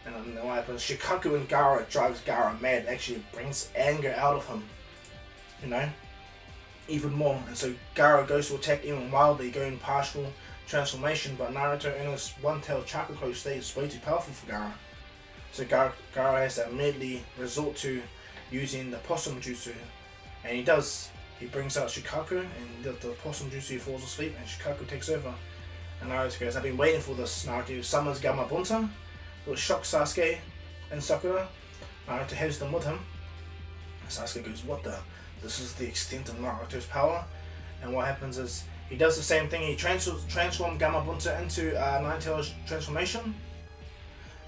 And then what happens, Shikaku and Gaara drives Gaara mad, actually brings anger out of him, you know, even more. And so Gaara goes to attack even wildly, going partial transformation, but Naruto in his one-tailed chakra close state is way too powerful for Gaara. So Gaara has to immediately resort to using the possum jutsu, and he does. He brings out Shikaku, and the possum jutsu falls asleep, and Shikaku takes over. And Naruto goes, I've been waiting for this. Naruto summons Gamabunta, which shocks Sasuke and Sakura. Naruto heads them with him. Sasuke goes, what the? This is the extent of Naruto's power. And what happens is, he does the same thing. He transforms Gamabunta into Nine-Tails transformation.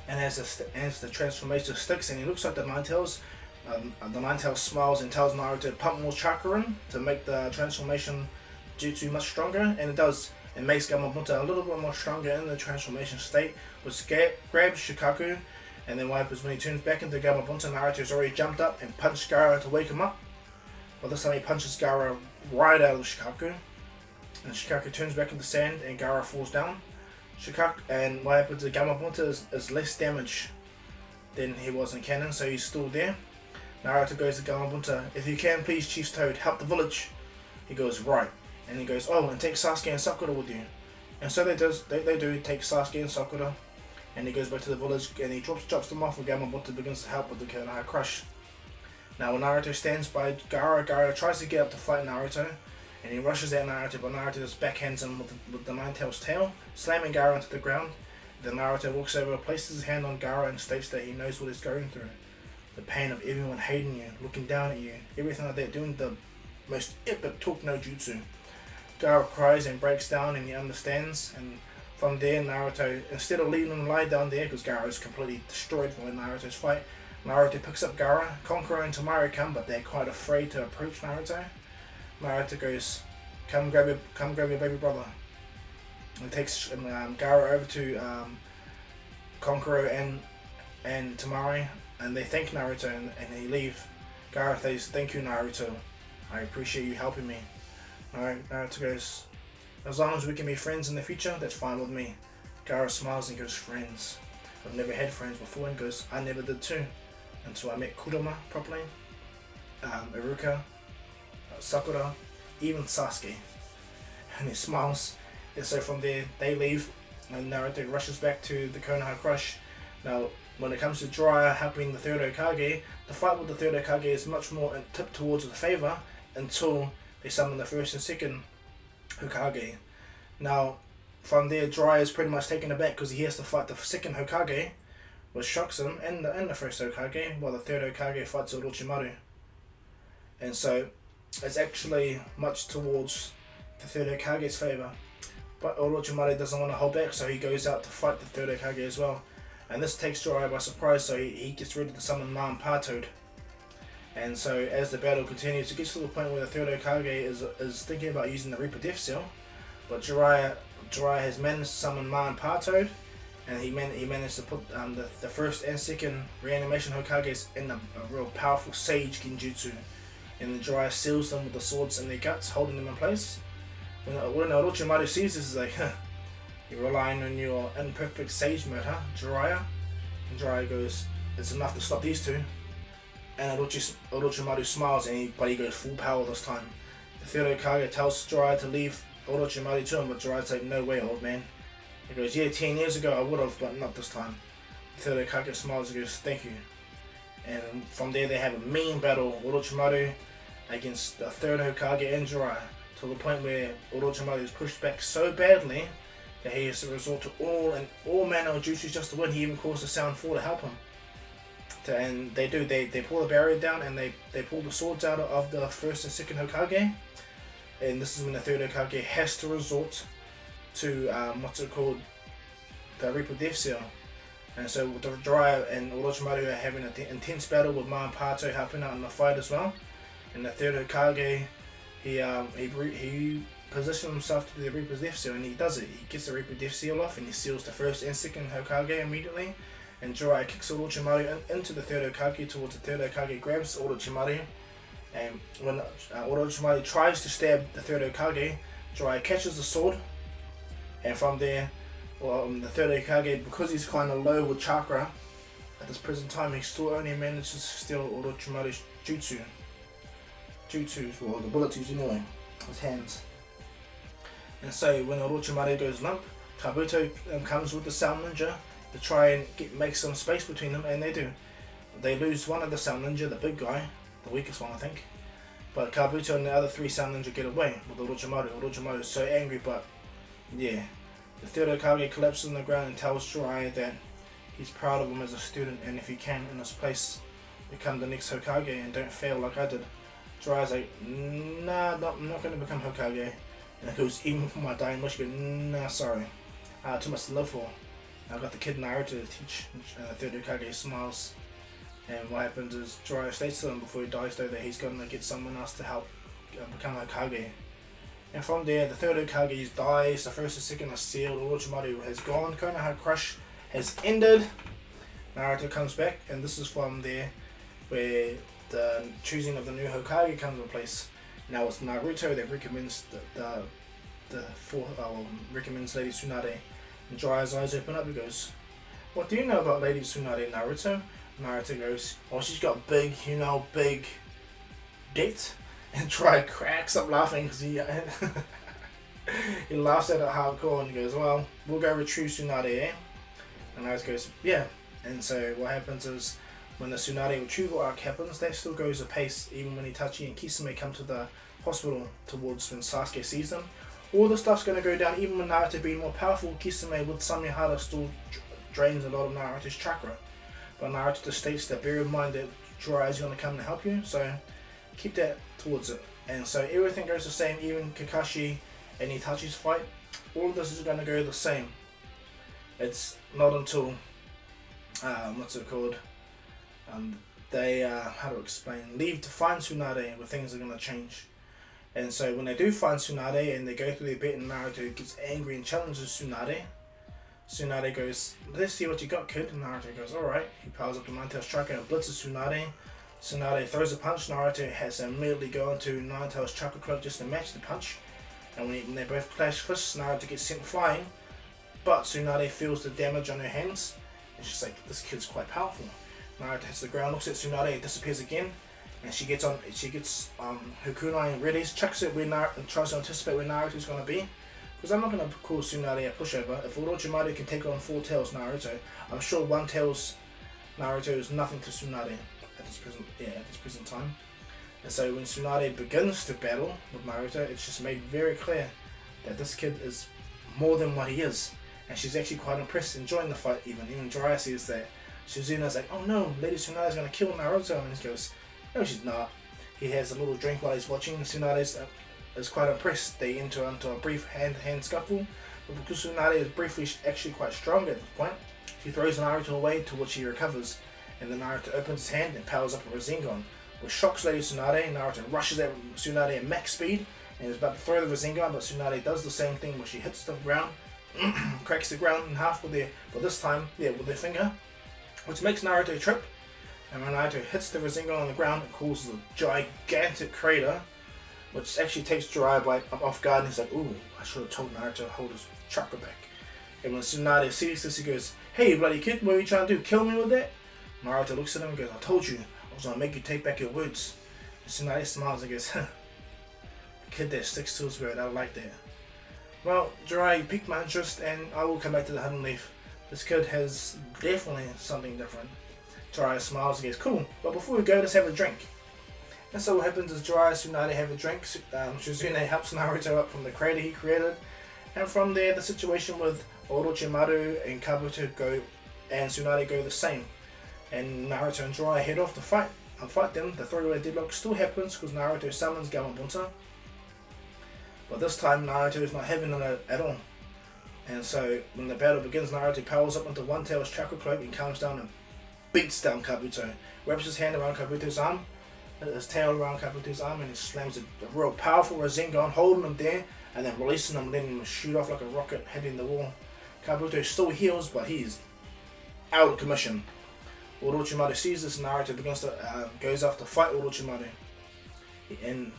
And as the transformation sticks and he looks at the Nine-Tails, the Nine-Tails smiles and tells Naruto to pump more chakra in to make the transformation jutsu much stronger. And it does. It makes Gamabunta a little bit more stronger in the transformation state, which grabs Shikaku. And then what happens when he turns back into Gamabunta, Naruto's already jumped up and punched Gaara to wake him up. But this time he punches Gaara right out of Shikaku. And Shikaku turns back into sand and Gaara falls down. And what happens to Gamabunta is less damage than he was in canon, so he's still there. Naruto goes to Gamabunta, if you can please Chief's Toad, help the village. He goes, right. And he goes, oh, and take Sasuke and Sakura with you. And so they do take Sasuke and Sakura, and he goes back to the village and he drops them off, and Gamabunta begins to help with the Konoha Crush. Now when Naruto stands by Gaara tries to get up to fight Naruto, and he rushes at Naruto, but Naruto just backhands him with the Nine-Tails tail, slamming Gaara into the ground. Then Naruto walks over, places his hand on Gaara and states that he knows what he's going through. The pain of everyone hating you, looking down at you, everything like that, doing the most epic talk no jutsu. Gaara cries and breaks down and he understands, and from there Naruto, instead of leaving him lie down there, because Gaara is completely destroyed from Naruto's fight, Naruto picks up Gaara, Konkuro and Temari come, but they're quite afraid to approach Naruto. Naruto goes, come grab your baby brother, and takes Gaara over to Konkuro and Temari, and they thank Naruto and they leave. Gaara says, thank you Naruto, I appreciate you helping me. Naruto goes, as long as we can be friends in the future, that's fine with me. Gaara smiles and goes, friends? I've never had friends before, and goes, I never did too, until I met Kurama properly, Iruka, Sakura, even Sasuke. And he smiles, and so from there they leave, and Naruto rushes back to the Konoha Crush. Now, when it comes to Jiraiya helping the third Hokage, the fight with the third Hokage is much more tipped towards the favour until they summon the first and second Hokage. Now, from there, Jiraiya is pretty much taken aback because he has to fight the second Hokage, which shocks him, and the first Hokage, while the third Hokage fights Orochimaru. And so, it's actually much towards the third Hokage's favour. But Orochimaru doesn't want to hold back, so he goes out to fight the third Hokage as well. And this takes Jiraiya by surprise, so he gets ready to summon Ma and Pa Toad. And so as the battle continues, it gets to the point where the third Hokage is thinking about using the Reaper Death Seal, but Jiraiya has managed to summon Ma and Pa Toad, and he managed to put the first and second reanimation Hokages in a real powerful Sage Genjutsu, and the Jiraiya seals them with the swords in their guts, holding them in place. When Orochimaru sees this, he's like, huh, you're relying on your imperfect Sage mode, huh, Jiraiya? And Jiraiya goes, it's enough to stop these two. And Orochimaru smiles, but he goes full power this time. The third Hokage tells Jiraiya to leave Orochimaru to him, but Jiraiya's like, no way, old man. He goes, yeah, 10 years ago I would have, but not this time. The third Hokage smiles and goes, thank you. And from there they have a mean battle, Orochimaru against the third Hokage and Jiraiya, to the point where Orochimaru is pushed back so badly that he has to resort to all manner of jutsus just to win. He even calls the Sound 4 to help him. And they pull the barrier down, and they pull the swords out of the first and second Hokage. And this is when the third Hokage has to resort to the Reaper Death Seal. And so with the Jiraiya and Orochimaru are having an intense battle with Ma and Pa Toad helping out in the fight as well. And the third Hokage, he positions himself to the Reaper Death Seal, and he does it. He gets the Reaper Death Seal off, and he seals the first and second Hokage immediately. And Jiraiya kicks Orochimaru into the third Hokage towards the third Hokage, grabs Orochimaru, and when Orochimaru tries to stab the third Hokage, Jiraiya catches the sword, and from there, the third Hokage, because he's kind of low with chakra, at this present time, he still only manages to steal Orochimaru's jutsus, well, the abilities anyway, his hands. And so when Orochimaru goes limp, Kabuto comes with the Sound Ninja to try and make some space between them, and they do. They lose one of the Sound Ninja, the big guy, the weakest one I think. But Kabuto and the other 3 Sound Ninja get away with Orochimaru. Orochimaru is so angry, but yeah. The third Hokage collapses on the ground and tells Jiraiya that he's proud of him as a student, and if he can, in his place, become the next Hokage and don't fail like I did. Jiraiya's like, nah, I'm not going to become Hokage. And it goes, even for my dying wish, nah, sorry. I have too much to live for. I've got the kid Naruto to teach. And the third Hokage smiles. And what happens is Jiraiya states to him before he dies though that he's going to get someone else to help become Hokage. And from there, the third Hokage dies, the first and second are sealed, Orochimaru has gone, Konoha Crush has ended. Naruto comes back, and this is from there where the choosing of the new Hokage comes in place. Now it's Naruto that recommends recommends Lady Tsunade. And Jiraiya's eyes open up, he goes, what do you know about Lady Tsunade, Naruto? Naruto goes, oh, she's got big debt. And Jiraiya cracks up laughing because he laughs at it hardcore and he goes, well, we'll go retrieve Tsunade, eh? And Naruto goes, yeah. And so what happens is when the Tsunade retrieval arc happens, that still goes apace even when Itachi and Kisame come to the hospital towards when Sasuke sees them. All the stuff's going to go down even when Naruto being more powerful. Kisame with Samihara still drains a lot of Naruto's chakra. But Naruto just states that bear in mind that Jiraiya is going to come to help you, so keep that towards it. And so everything goes the same, even Kakashi and Itachi's fight, all of this is going to go the same. It's not until, they, how to explain, leave to find Tsunade where things are going to change. And so when they do find Tsunade and they go through their bit and Naruto gets angry and challenges Tsunade, Tsunade goes, let's see what you got, kid. And Naruto goes, alright. He powers up the Nine-Tails chakra and blitzes Tsunade. Tsunade throws a punch. Naruto has to immediately go into Nine-Tails chakra cloak just to match the punch. And when they both clash fists, Naruto gets sent flying. But Tsunade feels the damage on her hands. And she's like, this kid's quite powerful. Naruto hits the ground, looks at Tsunade, it disappears again. And she gets her kunai and readies, chucks it where Naruto, and tries to anticipate where Naruto's going to be. Because I'm not going to call Tsunade a pushover. If Orochimaru can take on 4 Tails Naruto, I'm sure 1 Tails Naruto is nothing to Tsunade at this present time. And so when Tsunade begins to battle with Naruto, it's just made very clear that this kid is more than what he is. And she's actually quite impressed, enjoying the fight even. Even Jiraiya says that. Suzuna's like, oh no, Lady Tsunade's going to kill Naruto. And he goes, no, she's not. He has a little drink while he's watching. Tsunade is quite impressed. They enter into a brief hand-to-hand scuffle. But because Tsunade is briefly actually quite strong at this point, she throws Naruto away to which he recovers. And then Naruto opens his hand and powers up a Rasengan, which shocks Lady Tsunade. Naruto rushes at Tsunade at max speed and is about to throw the Rasengan, but Tsunade does the same thing where she hits the ground, cracks the ground in half with this time with her finger, which makes Naruto trip. And when Naruto hits the Rasengan on the ground, it causes a gigantic crater, which actually takes Jiraiya off guard, and he's like, ooh, I should have told Naruto to hold his chakra back. And when Tsunade sees this, he goes, hey, you bloody kid, what are you trying to do, kill me with that? Naruto looks at him and goes, I told you, I was going to make you take back your words. And Tsunade smiles and goes, a kid that sticks to his word, I like that. Well, Jiraiya, you piqued my interest, and I will come back to the Hidden Leaf. This kid has definitely something different. Jiraiya smiles and goes, cool, but before we go, let's have a drink. And so what happens is Jiraiya and Tsunade have a drink. Shizune helps Naruto up from the crater he created. And from there, the situation with Orochimaru and Kabuto and Tsunade go the same. And Naruto and Jiraiya head off to fight them. The three-way deadlock still happens because Naruto summons Gamabunta. But this time, Naruto is not having it at all. And so, when the battle begins, Naruto powers up into One Tail's chakra cloak and comes down and beats down Kabuto. Wraps his hand around Kabuto's arm, his tail around Kabuto's arm, and he slams a real powerful Rasengan, holding him there, and then releasing him, letting him shoot off like a rocket, hitting the wall. Kabuto still heals, but he's out of commission. Orochimaru sees this, and Naruto goes off to fight Orochimaru.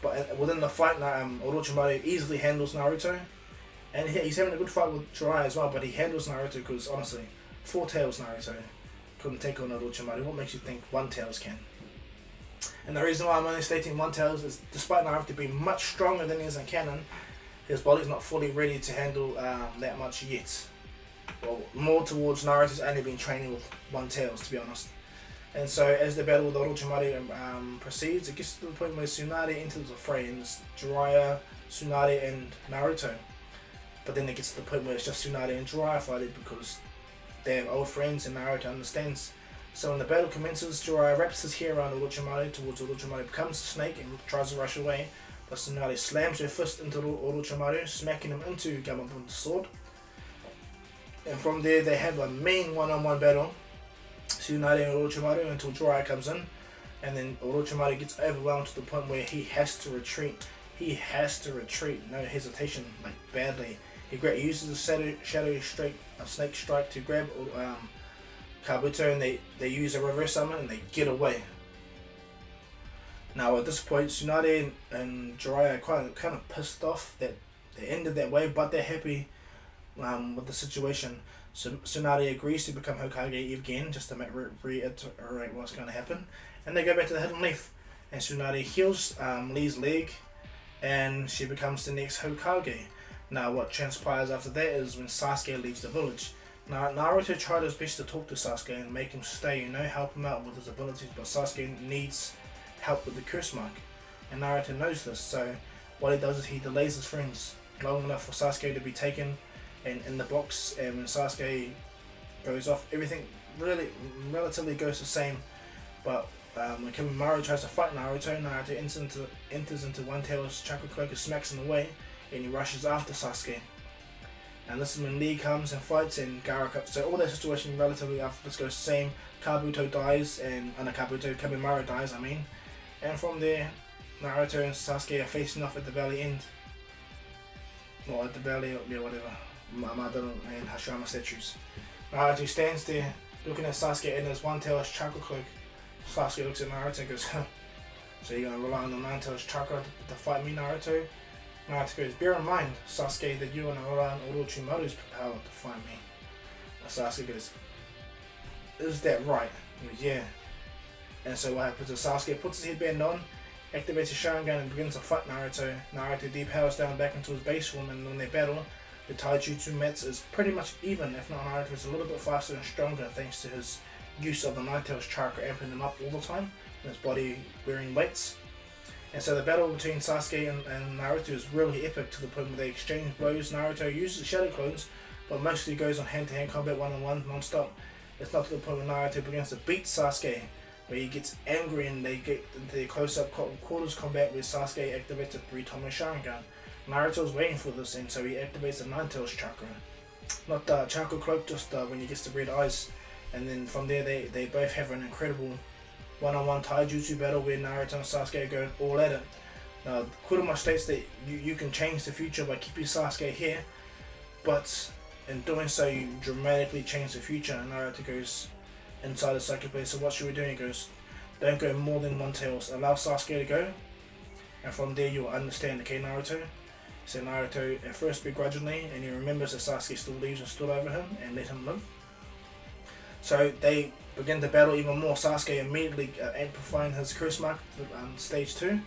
But within the fight, Orochimaru easily handles Naruto. And he's having a good fight with Jiraiya as well, but he handles Naruto because, honestly, 4 Tails Naruto. couldn't take on Orochimaru, what makes you think One Tails can? And the reason why I'm only stating One Tails is, despite Naruto being much stronger than he is in canon, his body's not fully ready to handle that much yet. Well, more towards Naruto's only been training with One Tails, to be honest. And so as the battle with Orochimaru proceeds, it gets to the point where Tsunade enters the fray, and it's Jiraiya, Tsunade and Naruto. But then it gets to the point where it's just Tsunade and Jiraiya fighting because they're old friends and Naruto understands. So when the battle commences, Jiraiya wraps his hair around Orochimaru towards Orochimaru becomes a snake and tries to rush away. But Tsunade slams her fist into Orochimaru, smacking him into Gamabun's sword. And from there they have a main one-on-one battle, Tsunade and Orochimaru, until Jiraiya comes in. And then Orochimaru gets overwhelmed to the point where he has to retreat. He has to retreat, no hesitation, like badly. He uses a snake strike to grab Kabuto, and they use a reverse summon and they get away. Now at this point, Tsunade and Jiraiya are kind of pissed off that they ended that way, but they're happy with the situation. So Tsunade agrees to become Hokage again, just to reiterate what's going to happen. And they go back to the Hidden Leaf, and Tsunade heals Lee's leg, and she becomes the next Hokage. Now what transpires after that is when Sasuke leaves the village. Now Naruto tried his best to talk to Sasuke and make him stay, help him out with his abilities, but Sasuke needs help with the curse mark, and Naruto knows this. So what he does is he delays his friends long enough for Sasuke to be taken and in the box, and when Sasuke goes off, everything really relatively goes the same. But when Kimimaro tries to fight Naruto, Naruto enters into One Tail's chakra cloak and smacks him away, and he rushes after Sasuke. And this is when Lee comes and fights, and Gaara comes. So all that situation relatively after this goes the same. Kabuto dies, and Kimimaro dies, and from there, Naruto and Sasuke are facing off at the valley end. Or at the valley, yeah, whatever. Madara and Hashirama statues. Naruto stands there looking at Sasuke in his One Tail's chakra cloak. Sasuke looks at Naruto and goes, huh, so you're going to rely on the Nine Tails chakra to fight me, Naruto? Naruto goes, bear in mind, Sasuke, that you're going to rely on Orochimaru's power to fight me. And Sasuke goes, is that right? He goes, yeah. And so what happens is Sasuke puts his headband on, activates his Sharingan and begins to fight Naruto. Naruto depowers down back into his base form, and when they battle, the taijutsu mets is pretty much even, if not Naruto is a little bit faster and stronger thanks to his use of the Nine Tails chakra, amping him up all the time, and his body wearing weights. And so the battle between Sasuke and Naruto is really epic to the point where they exchange blows. Naruto uses shadow clones, but mostly goes on hand-to-hand combat, one-on-one, non-stop. It's not to the point where Naruto begins to beat Sasuke, where he gets angry and they get into the close-up quarters combat where Sasuke activates the 3-Tomo Sharingan. Naruto's waiting for this, and so he activates the Nine Tails chakra. Not the chakra cloak, just when he gets the red eyes. And then from there they both have an incredible one-on-one taijutsu battle where Naruto and Sasuke go all at it. Now Kurama states that you can change the future by keeping Sasuke here, but in doing so you dramatically change the future. And Naruto goes inside the Sasuke place, so what should we do? He goes, don't go more than One Tails, allow Sasuke to go, and from there you'll understand, okay Naruto? So Naruto at first begrudgingly, and he remembers that Sasuke still leaves and stood over him and let him live. So they begin to battle even more. Sasuke immediately amplifying his curse mark to stage 2,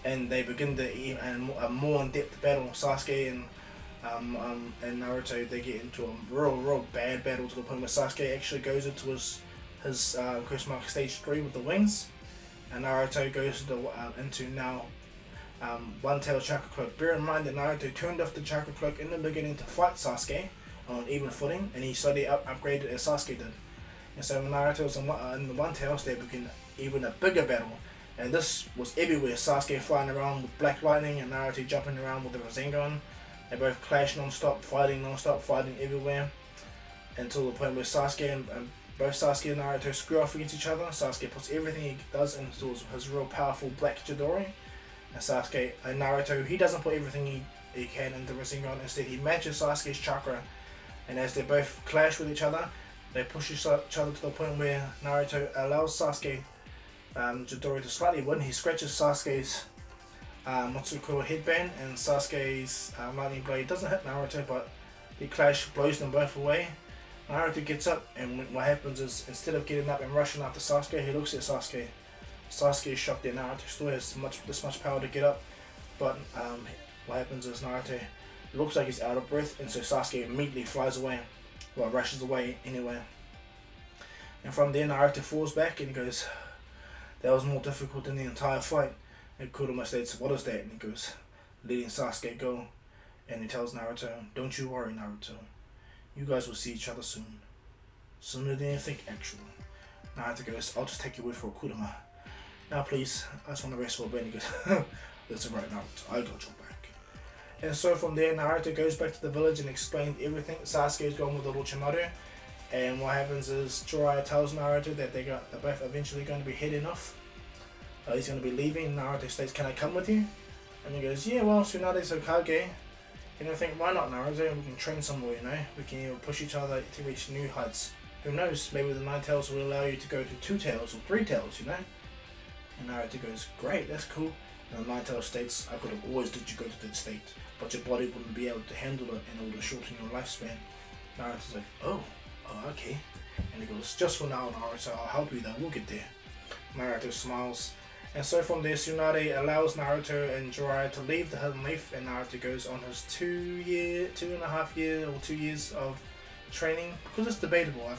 and they begin a more in-depth battle. Sasuke and Naruto, they get into a real bad battle to the point where Sasuke actually goes into his curse mark stage 3 with the wings, and Naruto goes into now One Tail chakra cloak. Bear in mind that Naruto turned off the chakra cloak in the beginning to fight Sasuke on an even footing, and he slowly upgraded as Sasuke did. And so when Naruto was in the One Tails, they begin even a bigger battle, and this was everywhere. Sasuke flying around with black lightning and Naruto jumping around with the Rasengan. They both clash non-stop, fighting everywhere, until the point where both Sasuke and Naruto screw off against each other. Sasuke puts everything he does into his real powerful black Chidori, and Naruto, he doesn't put everything he can into Rasengan. Instead, he matches Sasuke's chakra, and as they both clash with each other, they push each other to the point where Naruto allows Sasuke Chidori to slightly win. He scratches Sasuke's headband, and Sasuke's lightning blade doesn't hit Naruto, but the clash blows them both away. Naruto gets up, and what happens is, instead of getting up and rushing after Sasuke, he looks at Sasuke. Sasuke is shocked that Naruto still has this much power to get up, but what happens is Naruto looks like he's out of breath, and so Sasuke immediately flies away, well, rushes away anyway. And from there, Naruto falls back and he goes, "That was more difficult than the entire fight." And Kurama states, "What is that?" And he goes, "Letting Sasuke go." And he tells Naruto, "Don't you worry, Naruto. You guys will see each other soon. Sooner than you think, actually." Naruto goes, "I'll just take your word for it, Kurama. Now please, I just want to rest for a bit." And he goes, "That's alright, Naruto. I got your back." And so from there, Naruto goes back to the village and explains everything. Sasuke is going with Orochimaru. And what happens is Jiraiya tells Naruto that they're both eventually going to be heading off. He's going to be leaving. Naruto states, "Can I come with you?" And he goes, "Yeah, well, Tsunade's Hokage." And I think, why not, Naruto? We can train somewhere, you know? We can even push each other to reach new heights. Who knows? Maybe the Nine Tails will allow you to go to 2 Tails or 3 Tails, you know? And Naruto goes, "Great, that's cool." And the Nine Tails states, "I could have always let you go to that state, but your body wouldn't be able to handle it and it would shorten your lifespan." Naruto's like, oh, okay. And he goes, "Just for now, Naruto, I'll help you though, we'll get there." Naruto smiles. And so from there, Tsunade allows Naruto and Jiraiya to leave the Hidden Leaf, and Naruto goes on his 2.5 years of training. Because it's debatable. I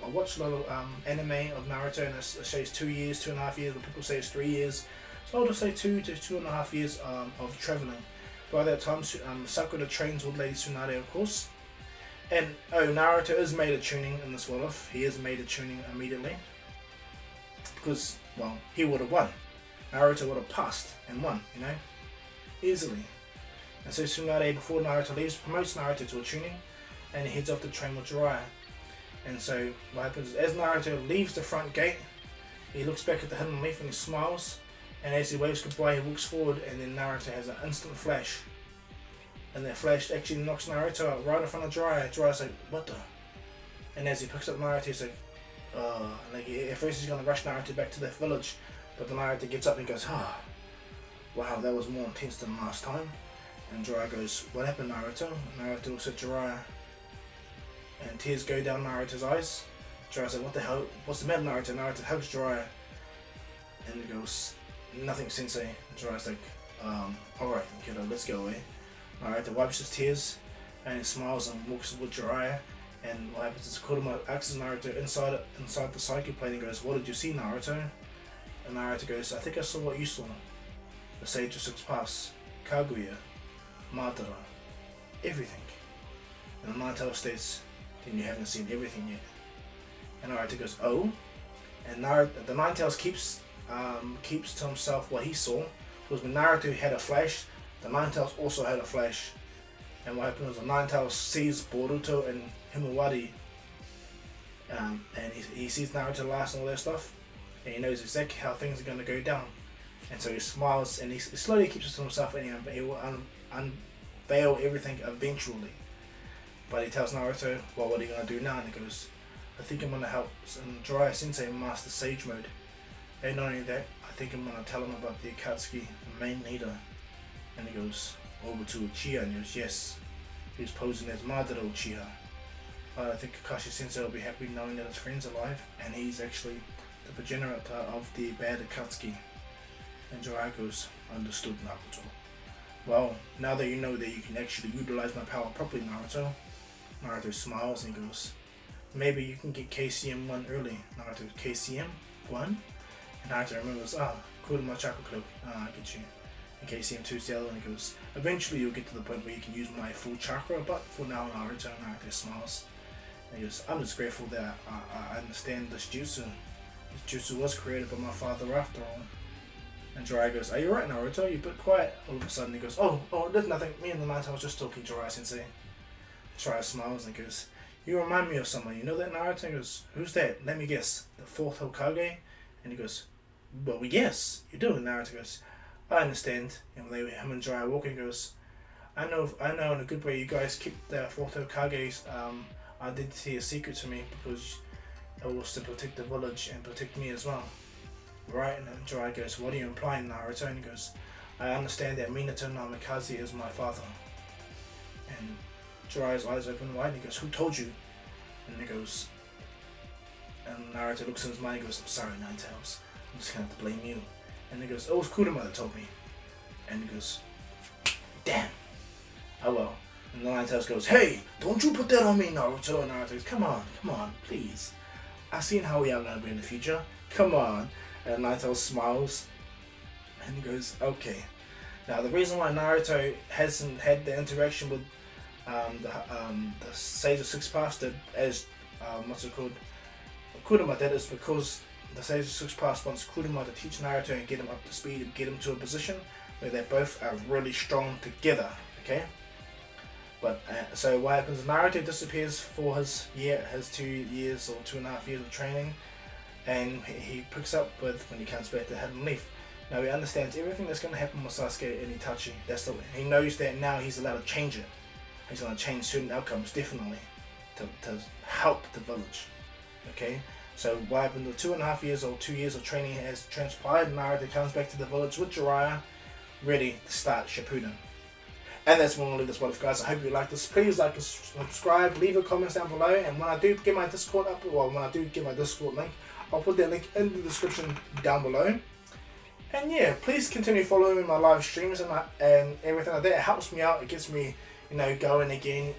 watched a lot of anime of Naruto, and it says 2 years, 2.5 years, but people say it's 3 years. So I'll just say 2 to 2.5 years of traveling. By that time, Sakura trains with Lady Tsunade, of course. And Naruto is made a tuning in this what-if. He is made a tuning immediately. Because, well, he would have won. Naruto would have passed and won, you know, easily. And so Tsunade, before Naruto leaves, promotes Naruto to a tuning, and he heads off to train with Jiraiya. And so what happens is, as Naruto leaves the front gate, he looks back at the Hidden Leaf and he smiles, and as he waves goodbye, he walks forward, and then Naruto has an instant flash. And that flash actually knocks Naruto out right in front of Jiraiya. Jiraiya's like, "What the?" And as he picks up Naruto, he's like, at first he's going to rush Naruto back to that village. But then Naruto gets up and goes, wow, that was more intense than last time." And Jiraiya goes, "What happened, Naruto?" And Naruto looks at Jiraiya, and tears go down Naruto's eyes. Jiraiya's like, "What the hell? What's the matter, Naruto?" Naruto hugs Jiraiya, and he goes, "Nothing, Sensei." And Jiraiya's like, "Alright, kiddo, let's go away." Naruto wipes his tears, and he smiles and walks with Jiraiya. And what happens is Kurama asks Naruto inside the psyche plane and goes, "What did you see, Naruto?" And Naruto goes, "I think I saw what you saw. The Sage of Six Paths, Kaguya, Madara, everything." And the Nine Tails states, "Then you haven't seen everything yet." And Naruto goes, "Oh?" And the Nine Tails keeps to himself what he saw. Because when Naruto had a flash, the Nine Tails also had a flash. And what happened was the Nine Tails sees Boruto and Himawari, and he sees Naruto last and all that stuff. And he knows exactly how things are going to go down. And so he smiles and he slowly keeps it to himself anyway, but he will unveil everything eventually. But he tells Naruto, "Well, what are you going to do now?" And he goes, "I think I'm going to help Jiraiya Sensei master Sage Mode. And not only that, I think I'm going to tell him about the Akatsuki, the main leader." And he goes over to Uchiha and he goes, "Yes, he's posing as Madara Uchiha. I think Kakashi Sensei will be happy knowing that his friend's alive, and he's actually the progenitor of the bad Akatsuki." And Jiraiya goes, "Understood, Naruto. Well, now that you know that you can actually utilize my power properly, Naruto." Naruto smiles and goes, "Maybe you can get KCM 1 early." Naruto, "KCM 1? And Naruto remembers, Kurama Chakra Cloak, I get you. And KCM 2's the other one. He goes, "Eventually you'll get to the point where you can use my full chakra, but for now, Naruto." Naruto smiles. And he goes, "I'm just grateful that I understand this jutsu. This jutsu was created by my father after all." And Jiraiya goes, "Are you right, Naruto? You're a bit quiet." All of a sudden he goes, Oh, there's nothing. Me and the Naruto was just talking, Jiraiya Sensei." Jiraiya smiles and goes, "You remind me of someone. You know that, Naruto?" He goes, "Who's that? Let me guess. The 4th Hokage?" And he goes, "Well, yes, you do." And Naruto goes, "I understand." And him and Jiraiya walking, goes, I know in a good way you guys keep the 4th Hokage's identity a secret to me because it was to protect the village and protect me as well. Right?" And then Jiraiya goes, "What are you implying, Naruto?" And he goes, "I understand that Minato Namikaze is my father." And Jiraiya's eyes open wide and he goes, "Who told you?" And he goes, and Naruto looks in his mind and goes, I'm sorry, Nine Tails. I'm just gonna have to blame you. And he goes, it was Kurama that told me. And he goes, damn. Oh well. And the Nine Tails goes, hey, don't you put that on me, Naruto. And Naruto goes, come on, please. I've seen how we are gonna be in the future. Come on. And Nine Tails smiles. And he goes, okay. Now the reason why Naruto hasn't had the interaction with the Sage of Six Paths that as what's it called? Kurama, that is because the Sage of Six Paths wants Kurama to teach Naruto and get him up to speed and get him to a position where they both are really strong together, okay? But so what happens is Naruto disappears for his 2 years or 2.5 years of training, and he picks up with when he comes back to Hidden Leaf. Now he understands everything that's going to happen with Sasuke and Itachi. He knows that now he's allowed to change it. He's going to change certain outcomes definitely to help the village. Okay, so what happened? The 2.5 years or 2 years of training has transpired. Naruto comes back to the village with Jiraiya, ready to start Shippuden. And that's when I'll leave this one, guys. I hope you like this. Please like and subscribe, leave a comment down below, and when I do get my Discord up, well, when I do get my Discord link, I'll put that link in the description down below. And yeah, please continue following my live streams and everything like that. It helps me out. It gets me, going again,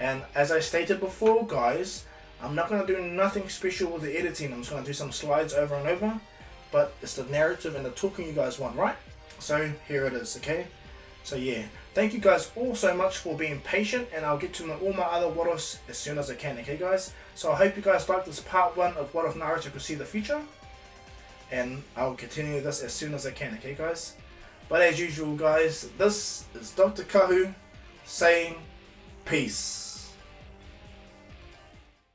And as I stated before, guys, I'm not going to do nothing special with the editing. I'm just going to do some slides over and over. But it's the narrative and the talking you guys want, right? So here it is, okay? So yeah, thank you guys all so much for being patient, and I'll get to all my other what ifs as soon as I can, okay guys? So I hope you guys like this part 1 of what if Naruto could see the future. And I'll continue this as soon as I can, okay guys? But as usual guys, this is Dr. Kahu saying peace.